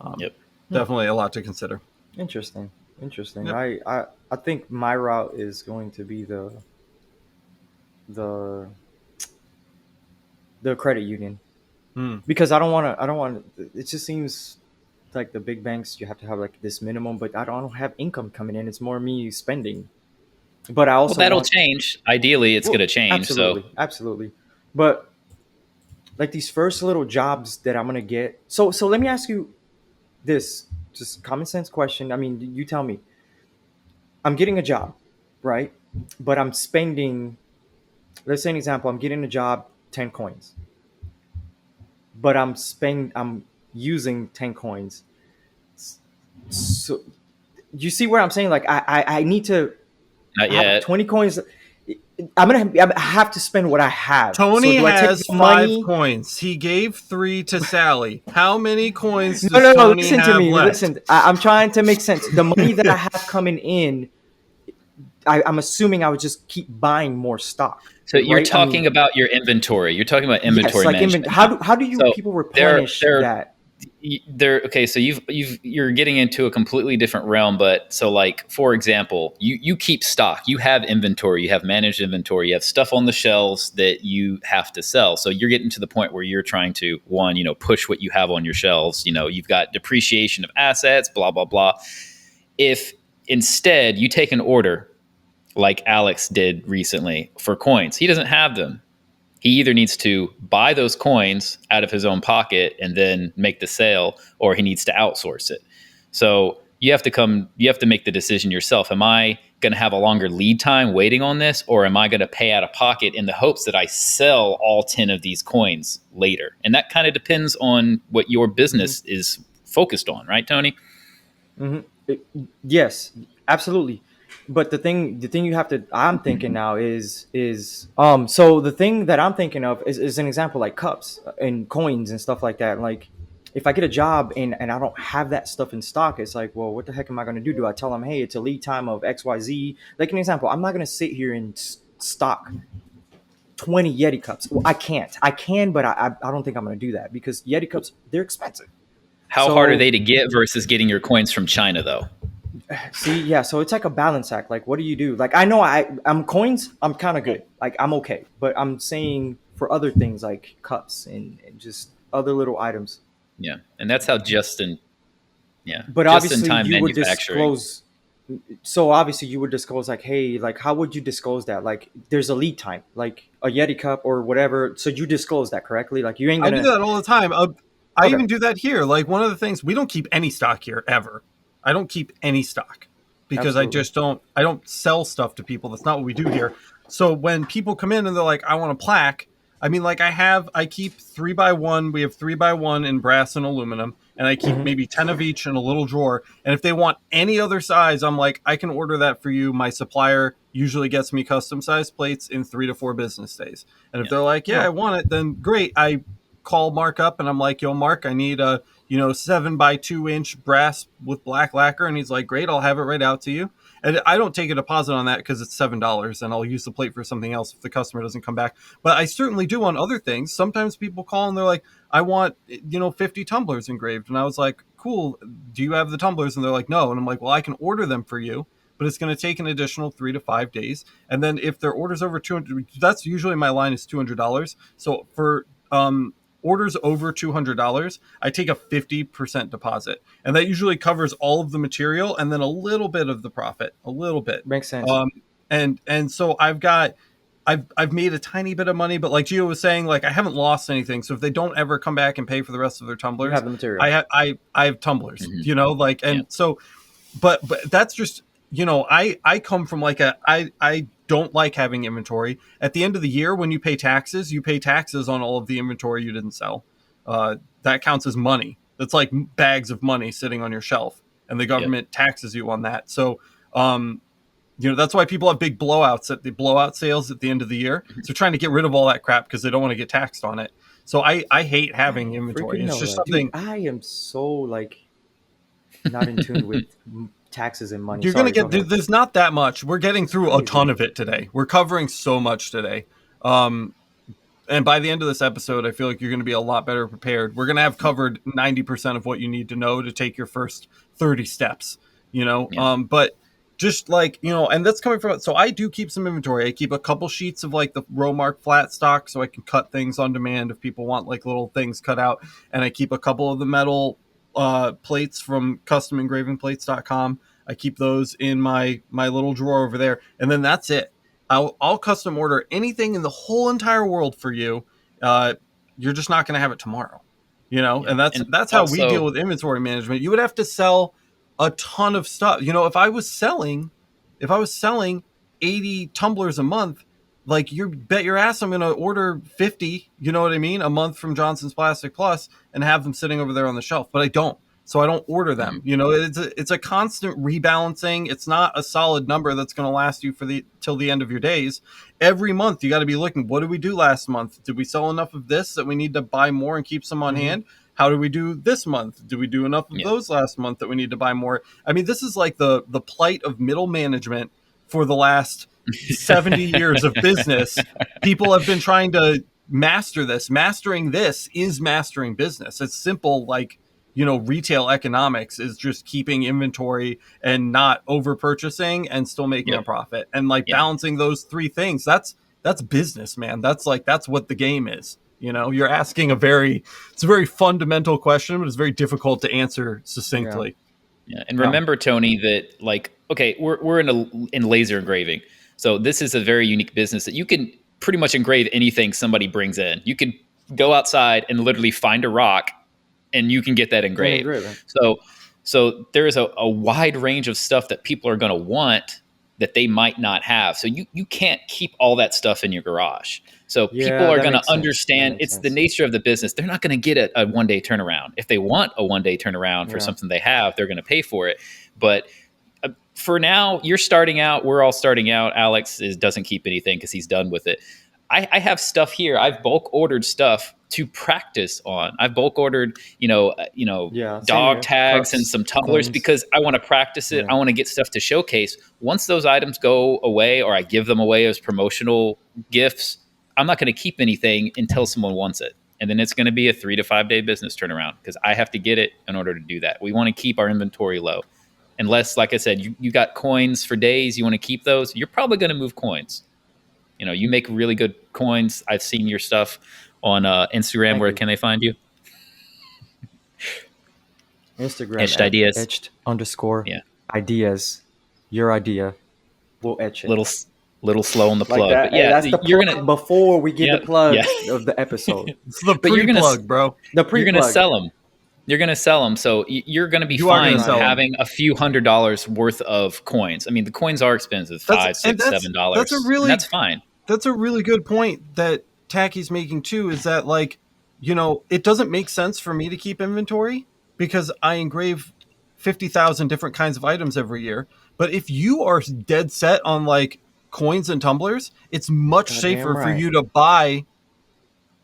Speaker 1: um,
Speaker 2: Yep.
Speaker 3: Hmm.
Speaker 1: definitely a lot to consider.
Speaker 3: Interesting. Interesting.
Speaker 1: Yep.
Speaker 3: I think my route is going to be the the credit union.
Speaker 1: Hmm.
Speaker 3: because I don't want to. It just seems like the big banks, you have to have like this minimum, but I don't have income coming in. It's more me spending. But I
Speaker 2: Well,
Speaker 3: also
Speaker 2: that'll
Speaker 3: want,
Speaker 2: change. Ideally, it's going
Speaker 3: well,
Speaker 2: to change. So,
Speaker 3: absolutely, absolutely. But like these first little jobs that I'm gonna get. So let me ask you this, just common sense question. I mean, you tell me. I'm getting a job, right? But I'm spending. Let's say an example. I'm getting a job, 10 coins, but I'm using 10 coins. So you see where I'm saying? Like I need to
Speaker 2: not
Speaker 3: have
Speaker 2: yet.
Speaker 3: 20 coins. I have to spend what I have. So
Speaker 1: Tony
Speaker 3: do I take
Speaker 1: has
Speaker 3: the
Speaker 1: 5
Speaker 3: money?
Speaker 1: coins. He gave 3 to Sally. How many coins
Speaker 3: No,
Speaker 1: does
Speaker 3: no, no.
Speaker 1: Tony
Speaker 3: Listen to
Speaker 1: have
Speaker 3: me.
Speaker 1: left?
Speaker 3: Listen. I'm trying to make sense. The money that I have coming in, I'm assuming I would just keep buying more stock,
Speaker 2: So you're
Speaker 3: right? I mean,
Speaker 2: talking about your inventory. You're talking about
Speaker 3: yes.
Speaker 2: inventory
Speaker 3: Like
Speaker 2: management now.
Speaker 3: how do you
Speaker 2: So
Speaker 3: people
Speaker 2: there,
Speaker 3: replenish
Speaker 2: there,
Speaker 3: that?
Speaker 2: okay. So you're getting into a completely different realm. But so like for example, you keep stock. You have inventory. You have managed inventory. You have stuff on the shelves that you have to sell. So you're getting to the point where you're trying to one, push what you have on your shelves. You've got depreciation of assets. Blah blah blah. If instead you take an order like Alex did recently for coins, he doesn't have them. He either needs to buy those coins out of his own pocket and then make the sale, or he needs to outsource it. So you have to make the decision yourself. Am I going to have a longer lead time waiting on this, or am I going to pay out of pocket in the hopes that I sell all 10 of these coins later? And that kind of depends on what your
Speaker 3: Hmm.
Speaker 2: business is focused on, right, Tony?
Speaker 3: Hmm. Yes, absolutely. But the thing you have to, I'm thinking now is so the thing that I'm thinking of is an example like cups and coins and stuff like that. Like if I get a job and I don't have that stuff in stock, it's like, well, what the heck am I going to do? Do I tell them, hey, it's a lead time of XYZ? Like an example, I'm not going to sit here and stock 20 Yeti cups. Well, I can't. I can, but I don't think I'm going to do that because Yeti cups, they're expensive.
Speaker 2: How hard are
Speaker 3: So
Speaker 2: they to get versus getting your coins from China, though?
Speaker 3: see, yeah, so it's like a balance act. Like, what do you do? Like, I know I'm coins, I'm kind of good. Like, I'm okay. But I'm saying for other things like cups and just other little items.
Speaker 2: Yeah, and that's how
Speaker 3: But
Speaker 2: just in
Speaker 3: obviously,
Speaker 2: time
Speaker 3: you would
Speaker 2: manufacturing.
Speaker 3: disclose. So obviously, you would disclose like, hey, like, how would you disclose that? Like, there's a lead time, like a Yeti cup or whatever. So you disclose that correctly. Like, you ain't
Speaker 1: I do
Speaker 3: gonna.
Speaker 1: that all the time. I
Speaker 3: Okay,
Speaker 1: even do that here. Like one of the things, we don't keep any stock here ever. I don't keep any stock because I
Speaker 3: absolutely.
Speaker 1: just don't. I don't sell stuff to people. That's not what we do here. So when people come in and they're like, "I want a plaque," I mean, like I keep 3x1. We have 3x1 in brass and aluminum, and I keep
Speaker 3: Hmm.
Speaker 1: maybe 10 of each in a little drawer. And if they want any other size, I'm like, I can order that for you. My supplier usually gets me custom sized plates in 3 to 4 business days. And if
Speaker 2: Yeah.
Speaker 1: they're like, "Yeah,
Speaker 3: Oh,
Speaker 1: I want it," then great. I call Mark up and I'm like, "Yo, Mark, I need a 7x2 inch brass with black lacquer," and he's like, "Great, I'll have it right out to you." And I don't take a deposit on that because it's $7, and I'll use the plate for something else if the customer doesn't come back. But I certainly do on other things. Sometimes people call and they're like, "I want 50 tumblers engraved," and I was like, "Cool. Do you have the tumblers?" And they're like, "No," and I'm like, "Well, I can order them for you." But it's going to take an additional 3 to 5 days. And then if their order's over 200, that's usually my line is $200. So for orders over $200, I take a 50% deposit. And that usually covers all of the material and then a little bit of the profit, a little bit.
Speaker 3: makes sense.
Speaker 1: Um, and so I've made a tiny bit of money, but like Gio was saying, like I haven't lost anything. So if they don't ever come back and pay for the rest of their
Speaker 3: You
Speaker 1: tumblers,
Speaker 3: have the material.
Speaker 1: I have tumblers,
Speaker 2: Hmm.
Speaker 1: like,
Speaker 2: Yeah.
Speaker 1: and so but that's just I come from like I don't like having inventory at the end of the year. When you pay taxes on all of the inventory you didn't sell. That counts as money. That's like bags of money sitting on your shelf, and the
Speaker 2: Yep.
Speaker 1: government taxes you on that. So um that's why people have big blowouts at the blowout sales at the end of the year. So they're trying to get rid of all that crap because they don't want to get taxed on it. So I hate
Speaker 3: I
Speaker 1: having
Speaker 3: didn't
Speaker 1: inventory.
Speaker 3: freaking
Speaker 1: It's
Speaker 3: know
Speaker 1: just
Speaker 3: that, dude.
Speaker 1: something
Speaker 3: I am so like not in tune with taxes and money.
Speaker 1: you're going to
Speaker 3: Sorry, go
Speaker 1: get.
Speaker 3: ahead.
Speaker 1: There's not that much. We're getting
Speaker 3: It's
Speaker 1: through a
Speaker 3: crazy.
Speaker 1: ton of it today. We're covering so much today. Um, and by the end of this episode, I feel like you're going to be a lot better prepared. We're going to have covered 90% of what you need to know to take your first 30 steps,
Speaker 2: Yeah.
Speaker 1: but just like, and that's coming from, so I do keep some inventory. I keep a couple sheets of like the Rowmark flat stock so I can cut things on demand if people want like little things cut out. And I keep a couple of the metal plates from customengravingplates.com. I keep those in my little drawer over there. And then that's it. I'll custom order anything in the whole entire world for you. You're just not going to have it tomorrow,
Speaker 2: Yeah.
Speaker 1: and that's how we deal with inventory management. You would have to sell a ton of stuff. If I was selling 80 tumblers a month, like, you bet your ass I'm going to order 50, you know what I mean, a month from Johnson's Plastic Plus and have them sitting over there on the shelf, but I don't. So I don't order them. It's a constant rebalancing. It's not a solid number that's going to last you till the end of your days. Every month you got to be looking, what did we do last month? Did we sell enough of this that we need to buy more and keep some on hand? How do we do this month? Did we do enough of those last month that we need to buy more? I mean, this is like the plight of middle management for the last 70 years of business. People have been trying to master this. Mastering this is mastering business. It's simple, like, retail economics is just keeping inventory and not over purchasing and still making a profit, and like balancing those three things. That's business, man. That's what the game is. You're asking it's a very fundamental question, but it's very difficult to answer succinctly.
Speaker 2: Yeah. And remember, Tony, that like, okay, we're in laser engraving. So this is a very unique business that you can pretty much engrave anything somebody brings in. You can go outside and literally find a rock and you can get that engraved. So there is a wide range of stuff that people are going to want that they might not have. So you can't keep all that stuff in your garage. So people are going to understand it's the nature of the business. They're not going to get a one-day turnaround. If they want a one-day turnaround for something they have, they're going to pay for it. But for now, you're starting out. We're all starting out. Alex doesn't keep anything because he's done with it. I have stuff here. I've bulk ordered stuff to practice on. I've bulk ordered, dog tags and some tumblers because I want to practice it. I want to get stuff to showcase. Once those items go away or I give them away as promotional gifts, I'm not going to keep anything until someone wants it. And then it's going to be a 3 to 5 day business turnaround because I have to get it in order to do that. We want to keep our inventory low. Unless, like I said, you got coins for days, you want to keep those, you're probably going to move coins. You make really good coins. I've seen your stuff on Instagram. Where can they find you?
Speaker 3: Instagram.
Speaker 2: Etched ideas.
Speaker 3: Etched _ ideas. Your idea. We'll etch it.
Speaker 2: Little slow on the plug.
Speaker 3: Like that.
Speaker 2: But
Speaker 3: that's the plug before we get the plug of the episode.
Speaker 1: It's the pre-plug, bro.
Speaker 3: The pre-plug.
Speaker 2: You're going to sell them. You're going to sell them. So you're going to be fine having a few $100s worth of coins. I mean, the coins are expensive, $5, $6, $7. That's fine.
Speaker 1: That's a really good point that Tacky's making too, is that, like, it doesn't make sense for me to keep inventory because I engrave 50,000 different kinds of items every year. But if you are dead set on like coins and tumblers, it's much safer for you to buy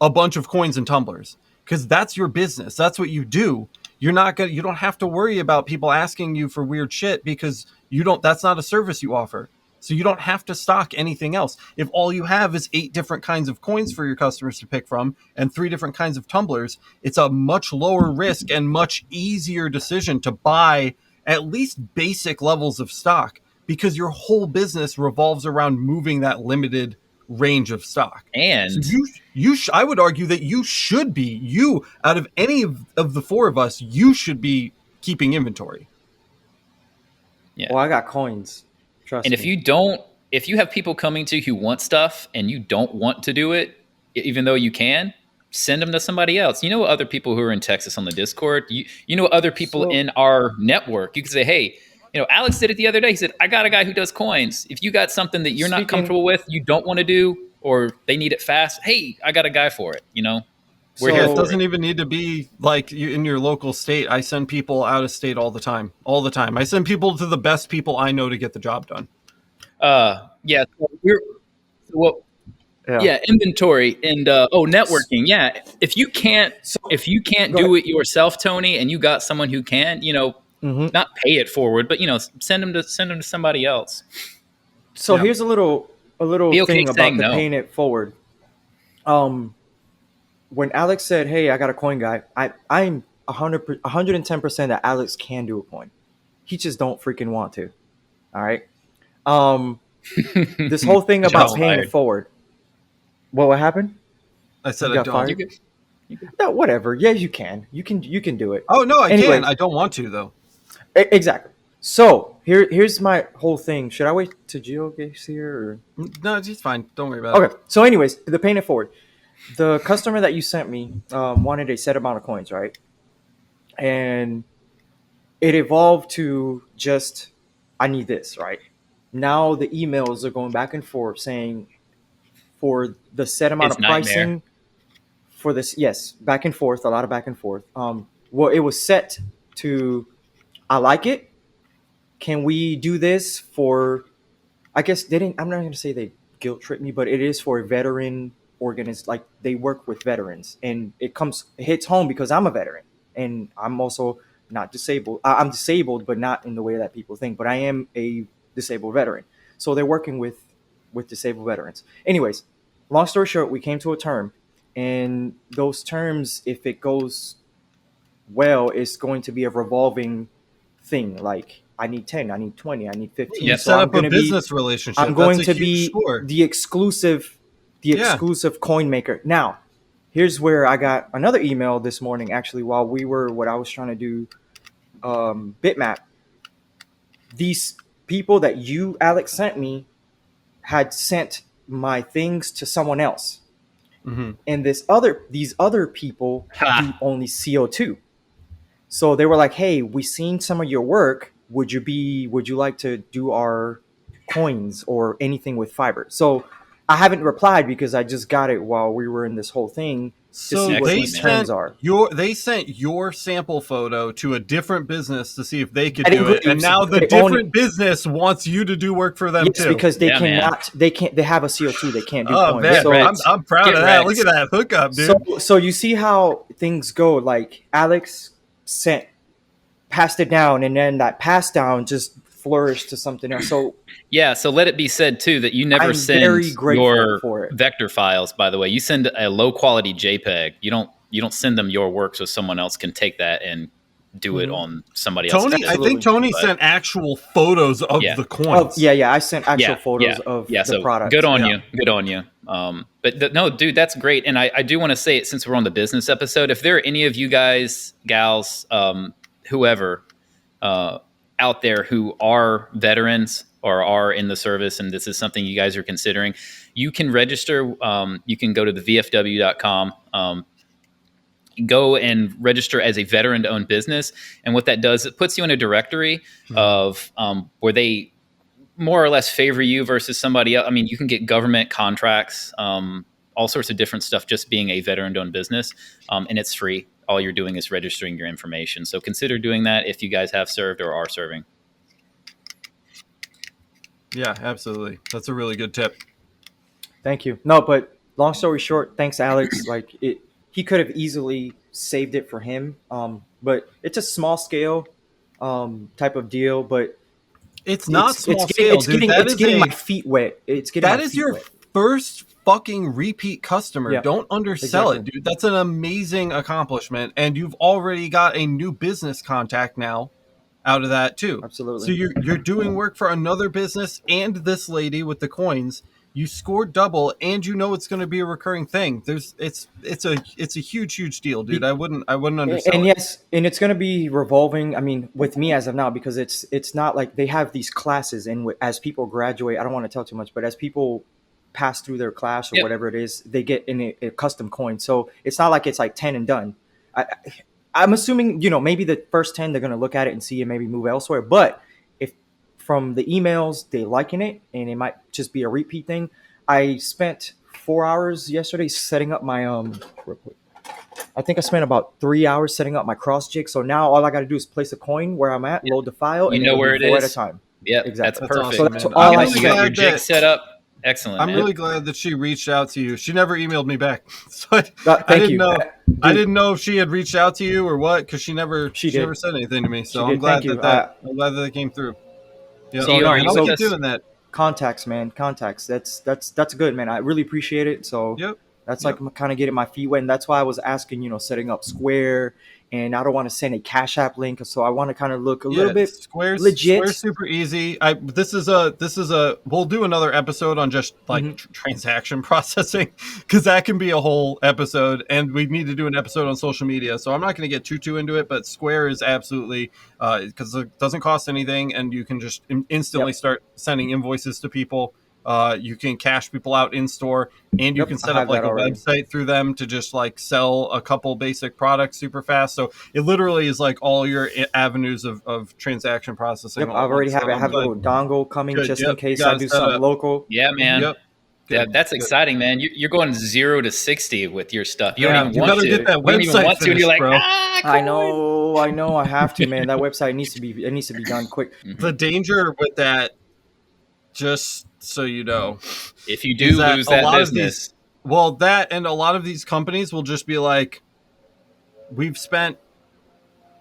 Speaker 1: a bunch of coins and tumblers because that's your business. That's what you do. You don't have to worry about people asking you for weird shit because that's not a service you offer. So you don't have to stock anything else. If all you have is 8 different kinds of coins for your customers to pick from and 3 different kinds of tumblers, it's a much lower risk and much easier decision to buy at least basic levels of stock because your whole business revolves around moving that limited range of stock.
Speaker 2: And
Speaker 1: so I would argue that you out of any of the 4 of us, you should be keeping inventory.
Speaker 3: Yeah. Well, I got coins. Trust
Speaker 2: me. If you have people coming to you who want stuff and you don't want to do it, even though you can, send them to somebody else. You know other people who are in Texas on the Discord. You know other people in our network. You can say, hey, Alex did it the other day. He said, I got a guy who does coins. If you got something that you're not comfortable with, you don't want to do, or they need it fast, hey, I got a guy for it. We're here. It doesn't
Speaker 1: even need to be like in your local state. I send people out of state all the time. I send people to the best people I know to get the job done.
Speaker 2: Inventory and networking. Yeah, if you can't do it yourself, Tony, and you got someone who can, not pay it forward, but send them to somebody else.
Speaker 3: So here's a little thing about paying it forward. When Alex said, "Hey, I got a coin guy," I'm 110% that Alex can do a coin. He just don't freaking want to. All right. Um, this whole thing about
Speaker 2: Shots
Speaker 3: paying it
Speaker 2: fired.
Speaker 3: forward. What happened?
Speaker 1: I
Speaker 3: You
Speaker 1: said I
Speaker 3: got
Speaker 1: don't.
Speaker 2: You
Speaker 3: fired?
Speaker 2: good? You good?
Speaker 3: No, whatever. Yeah, you can. You can do it.
Speaker 1: Oh no, I can.
Speaker 3: Anyways,
Speaker 1: I don't want to though.
Speaker 3: exactly. So here's my whole thing. Should I wait till Gio gets here?
Speaker 1: No, it's fine. Don't worry about
Speaker 3: Or?
Speaker 1: it.
Speaker 3: Okay. So, anyways, the paying it forward. The customer that you sent me wanted a set amount of coins, right? And it evolved to just, I need this, right? Now the emails are going back and forth saying for the set amount
Speaker 2: It's
Speaker 3: of
Speaker 2: nightmare.
Speaker 3: pricing for this, yes, back and forth, a lot of back and forth. Well, it was set to, I like it. Can we do this for, I guess they didn't. I'm not going to say they guilt trip me, but it is for a veteran organist. Like they work with veterans, and it hits home because I'm a veteran, and I'm also not disabled. I'm disabled, but not in the way that people think. But I am a disabled veteran, so they're working with disabled veterans. Anyways, long story short, we came to a term, and those terms, if it goes well, it's going to be a revolving thing. Like I need 10, I need 20, I need
Speaker 1: You
Speaker 3: 15.
Speaker 2: Yep.
Speaker 3: So
Speaker 1: set up a business
Speaker 3: I'm
Speaker 1: relationship. That's
Speaker 3: going
Speaker 1: a
Speaker 3: to
Speaker 1: huge
Speaker 3: be
Speaker 1: score.
Speaker 3: the
Speaker 1: Yeah.
Speaker 3: exclusive coin maker. Now, here's where I got another email this morning actually while we were what I was trying to do bitmap. These people that you Alex sent me had sent my things to someone else.
Speaker 1: Hmm.
Speaker 3: And these other people do
Speaker 2: Ha.
Speaker 3: only CO2. So they were like, "Hey, we seen some of your work. Would you like to do our coins or anything with fiber?" So I haven't replied because I just got it while we were in this whole thing to
Speaker 1: So
Speaker 3: see what
Speaker 1: they
Speaker 2: Excellent,
Speaker 3: these
Speaker 2: man.
Speaker 3: terms
Speaker 1: sent
Speaker 3: are.
Speaker 1: your sample photo to a different business to see if they could
Speaker 3: That
Speaker 1: do it, and
Speaker 3: includes
Speaker 1: now the
Speaker 3: they only
Speaker 1: different business wants you to do work for them
Speaker 3: yes
Speaker 1: too.
Speaker 3: because
Speaker 2: Yeah, man.
Speaker 3: they have a CO2 they can't do
Speaker 1: Oh
Speaker 3: coins.
Speaker 2: Get
Speaker 1: man,
Speaker 3: So
Speaker 2: wrecked.
Speaker 1: I'm proud
Speaker 2: Get
Speaker 1: of that. Look
Speaker 2: wrecked.
Speaker 1: at that hookup, dude.
Speaker 3: so you see how things go. Like Alex sent passed it down, and then that pass down just flourished to something else. So
Speaker 2: Yeah, so let it be said too that you never
Speaker 3: I'm
Speaker 2: send
Speaker 3: very grateful
Speaker 2: your
Speaker 3: for it.
Speaker 2: vector files. By the way, you send a low quality JPEG. You don't send them your work so someone else can take that and do it
Speaker 3: Mhm.
Speaker 2: on somebody else's
Speaker 1: Tony, I
Speaker 2: business.
Speaker 1: think
Speaker 3: Absolutely.
Speaker 1: Tony
Speaker 2: But
Speaker 1: sent actual photos of
Speaker 2: yeah,
Speaker 1: the
Speaker 3: Oh
Speaker 1: coins.
Speaker 3: yeah, I sent actual
Speaker 2: yeah, yeah,
Speaker 3: photos of
Speaker 2: yeah.
Speaker 3: the
Speaker 2: So good
Speaker 3: product.
Speaker 2: on
Speaker 1: Yeah.
Speaker 2: you. Good on you. No, dude, that's great. And I do want to say it since we're on the business episode. If there are any of you guys, gals, whoever, uh, out there who are veterans or are in the service, and this is something you guys are considering, you can register. You can go to the VFW.com. Go and register as a veteran-owned business, and what that does, it puts you in a directory of where they more or less favor you versus somebody else. I mean, you can get government contracts, all sorts of different stuff, just being a veteran-owned business, and it's free. All you're doing is registering your information. So consider doing that if you guys have served or are serving.
Speaker 1: Yeah, absolutely. That's a really good tip.
Speaker 3: Thank you. No, but long story short, thanks, Alex. Like he could have easily saved it for him. But it's a small scale type of deal. But
Speaker 1: It's not small scale,
Speaker 3: it's
Speaker 1: dude.
Speaker 3: it's getting my feet wet. It's getting my
Speaker 1: That is
Speaker 3: feet
Speaker 1: your
Speaker 3: wet.
Speaker 1: first fucking repeat customer.
Speaker 3: Yeah,
Speaker 1: Don't undersell it,
Speaker 3: exactly.
Speaker 1: dude. That's an amazing accomplishment, and you've already got a new business contact now out of that too. So
Speaker 3: Absolutely.
Speaker 1: you're doing work for another business and this lady with the coins. You scored double, and you know it's going to be a recurring thing. It's a huge deal, dude.
Speaker 3: Be-
Speaker 1: I wouldn't undersell
Speaker 3: and
Speaker 1: it.
Speaker 3: yes, and it's going to be revolving. I mean, with me as of now, because it's not like they have these classes, and as people graduate, I don't want to tell too much, but as people pass through their class or
Speaker 2: Yep.
Speaker 3: whatever it is, they get in a custom coin. So it's not like it's like 10 and done. I, I'm assuming maybe the first 10 they're going to look at it and see and maybe move elsewhere. But if from the emails they liking it and it might just be a repeat thing, I spent 4 hours yesterday setting up my real quick. I think I spent about 3 hours setting up my cross jig. So now all I got to do is place a coin where I'm at, load the file,
Speaker 2: You
Speaker 3: and
Speaker 2: know
Speaker 3: it'll
Speaker 2: where
Speaker 3: do
Speaker 2: it
Speaker 3: four at a
Speaker 2: is.
Speaker 3: time.
Speaker 2: Yep, that's
Speaker 3: Exactly.
Speaker 1: That's
Speaker 2: perfect.
Speaker 3: So
Speaker 1: awesome,
Speaker 3: that's
Speaker 1: man.
Speaker 3: all I
Speaker 2: You got your
Speaker 3: spent.
Speaker 2: jig set up. Excellent,
Speaker 1: I'm
Speaker 2: man.
Speaker 1: really glad that she reached out to you. She never emailed me back, so I
Speaker 3: Thank
Speaker 1: didn't
Speaker 3: you.
Speaker 1: know. I
Speaker 3: Dude,
Speaker 1: didn't know if she had reached out to you or what, because
Speaker 3: she
Speaker 1: she never
Speaker 3: did.
Speaker 1: said anything to me.
Speaker 3: She
Speaker 1: So I'm
Speaker 3: did. Thank
Speaker 1: glad
Speaker 3: you.
Speaker 1: I'm glad that came through. Yeah,
Speaker 3: So
Speaker 2: Gio,
Speaker 3: no,
Speaker 2: are
Speaker 1: and
Speaker 2: you
Speaker 1: I'll
Speaker 2: with
Speaker 3: so
Speaker 1: keep
Speaker 2: us?
Speaker 1: doing that.
Speaker 3: contacts, man, contacts. That's good, man. I really appreciate it. So
Speaker 1: Yep,
Speaker 3: that's like
Speaker 1: yep.
Speaker 3: I'm kind of getting my feet wet, and that's why I was asking, setting up Square and I don't want to send a Cash App link, so I want to kind of look a little
Speaker 1: Yeah,
Speaker 3: bit legit.
Speaker 1: Square's super easy. This is a we'll do another episode on just like transaction processing, because that can be a whole episode, and we need to do an episode on social media. So I'm not going to get too into it, but Square is absolutely because it doesn't cost anything, and you can just instantly start sending invoices to people. You can cash people out in store, and you can set up like a website through them to just like sell a couple basic products super fast. So it literally is like all your avenues of transaction processing.
Speaker 3: Yep, I already have it. I have a little dongle coming just in case I do something local.
Speaker 2: Yeah, man. Yep. That's exciting, man. You're going 0 to 60 with your stuff. You don't even want to.
Speaker 1: Get that website, you don't even want to,
Speaker 2: and you're like,
Speaker 1: bro.
Speaker 3: I know, I have to, man. That website needs to be done quick.
Speaker 1: The danger with that, just so you know,
Speaker 2: if you do lose that business,
Speaker 1: that and a lot of these companies will just be like, we've spent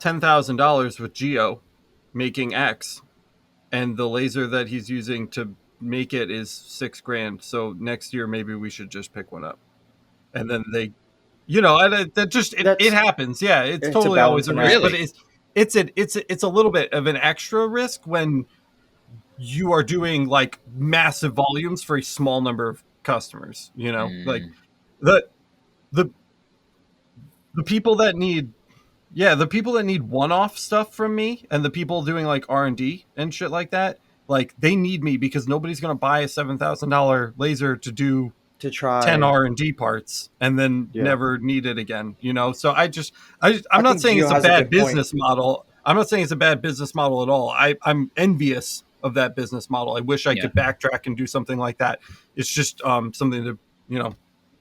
Speaker 1: $10,000 with Geo making X, and the laser that he's using to make it is $6,000. So next year maybe we should just pick one up, and then they, it happens. Yeah, it's totally always a risk, but it's a little bit of an extra risk when you are doing like massive volumes for a small number of customers. Like the people that need one-off stuff from me, and the people doing like R&D and shit like that, like they need me because nobody's going to buy a $7,000 laser to try 10 R&D parts and then never need it again, So I'm not saying it's a bad business model. I'm not saying it's a bad business model at all. I'm envious of that business model. I wish I could backtrack and do something like that. It's just something to,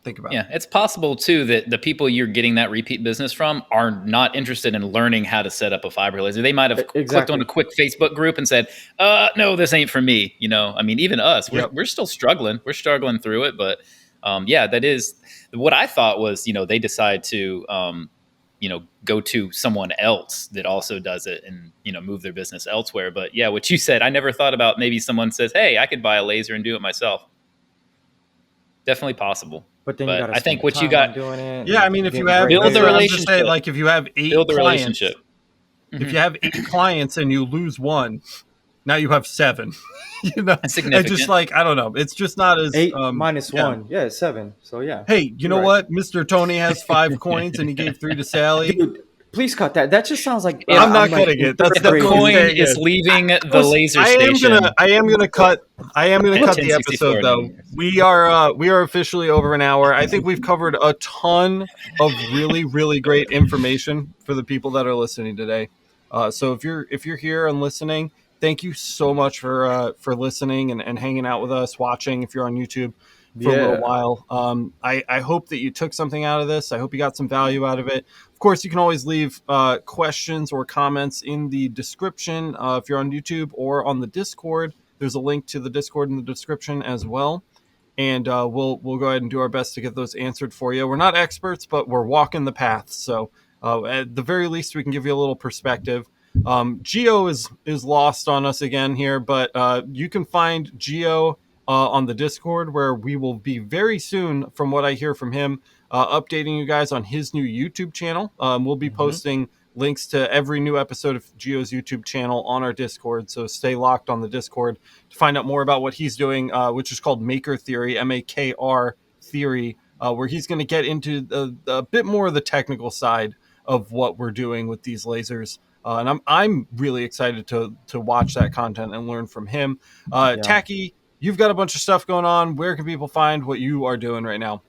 Speaker 1: think about.
Speaker 2: Yeah, it's possible too that the people you're getting that repeat business from are not interested in learning how to set up a fiber laser. They might have clicked on a quick Facebook group and said, no, this ain't for me. I mean, even us, we're still struggling. We're struggling through it. But that is what I thought was, they decide to, go to someone else that also does it and, move their business elsewhere. But yeah, what you said, I never thought about maybe someone says, hey, I could buy a laser and do it myself. Definitely possible.
Speaker 3: But then you got to
Speaker 2: I think what you got
Speaker 3: doing it.
Speaker 1: Yeah, I mean, if you have
Speaker 2: build the relationship,
Speaker 1: like if you have 8
Speaker 2: build the
Speaker 1: clients,
Speaker 2: relationship.
Speaker 1: If you have 8 clients and you lose one, now you have 7.
Speaker 2: That's significant.
Speaker 1: It's just like, I don't know. It's just not as
Speaker 3: 8 minus 1. Yeah, it's 7. So yeah.
Speaker 1: Hey, you know what? Mr. Tony has 5 coins and he gave 3 to Sally.
Speaker 3: Dude, please cut that. That just sounds like
Speaker 1: I'm not cutting it. That's
Speaker 2: the coin is leaving the laser station.
Speaker 1: I am gonna cut the episode though. We are officially over an hour. I think we've covered a ton of really, really great information for the people that are listening today. So if you're here and listening, thank you so much for listening and hanging out with us, watching if you're on YouTube for a little while. I hope that you took something out of this. I hope you got some value out of it. Of course, you can always leave questions or comments in the description if you're on YouTube or on the Discord. There's a link to the Discord in the description as well. And we'll go ahead and do our best to get those answered for you. We're not experts, but we're walking the path. So at the very least, we can give you a little perspective. Geo is lost on us again here, but you can find Geo on the Discord, where we will be very soon, from what I hear from him, updating you guys on his new YouTube channel. We'll be posting links to every new episode of Geo's YouTube channel on our Discord, so stay locked on the Discord to find out more about what he's doing, which is called Maker Theory, MAKR Theory, where he's going to get into a bit more of the technical side of what we're doing with these lasers. And I'm really excited to watch that content and learn from him. Tacky, you've got a bunch of stuff going on. Where can people find what you are doing right now?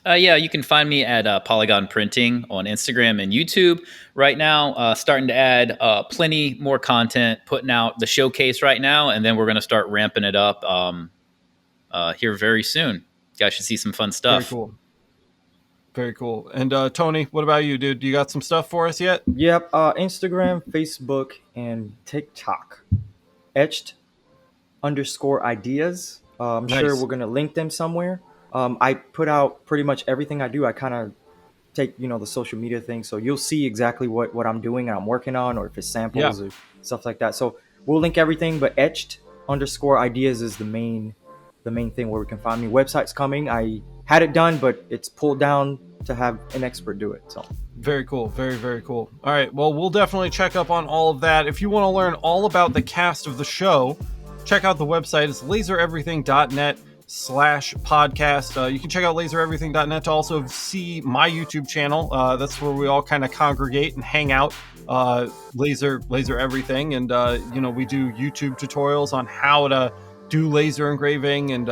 Speaker 2: You can find me at Polygon Printing on Instagram and YouTube right now. Starting to add plenty more content, putting out the showcase right now, and then we're going to start ramping it up here very soon. You guys should see some fun stuff.
Speaker 1: Very cool. And Tony, what about you, dude? You got some stuff for us yet?
Speaker 3: Yep. Instagram, Facebook, and TikTok. Etched_ideas. I'm sure we're going to link them somewhere. I put out pretty much everything I do. I kind of take, the social media thing. So you'll see exactly what I'm doing and I'm working on, or if it's samples or stuff like that. So we'll link everything, but Etched_ideas is the main thing where we can find me. Website's coming. I had it done, but it's pulled down to have an expert do it. So
Speaker 1: very cool. Very, very cool. All right. Well, we'll definitely check up on all of that. If you want to learn all about the cast of the show, check out the website. It's lasereverything.net/podcast. You can check out lasereverything.net to also see my YouTube channel. That's where we all kind of congregate and hang out. Laser Everything. And, we do YouTube tutorials on how to do laser engraving and,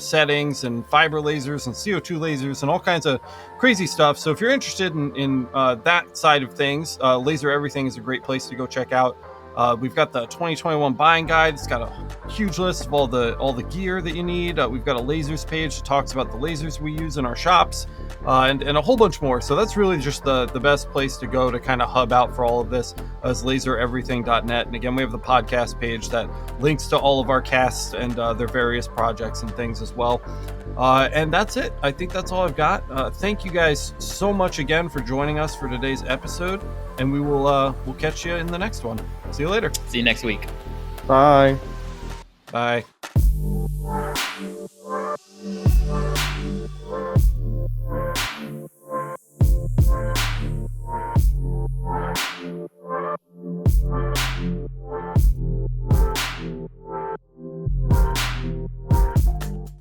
Speaker 1: settings and fiber lasers and CO2 lasers and all kinds of crazy stuff. So if you're interested in that side of things, Laser Everything is a great place to go check out. We've got the 2021 buying guide. It's got a huge list of all the gear that you need. We've got a lasers page that talks about the lasers we use in our shops, and a whole bunch more. So that's really just the best place to go to kind of hub out for all of this is lasereverything.net. And again, we have the podcast page that links to all of our casts and their various projects and things as well. And that's it. I think that's all I've got. Thank you guys so much again for joining us for today's episode, and we'll catch you in the next one. See you later.
Speaker 2: See you next week.
Speaker 3: bye.
Speaker 1: Bye.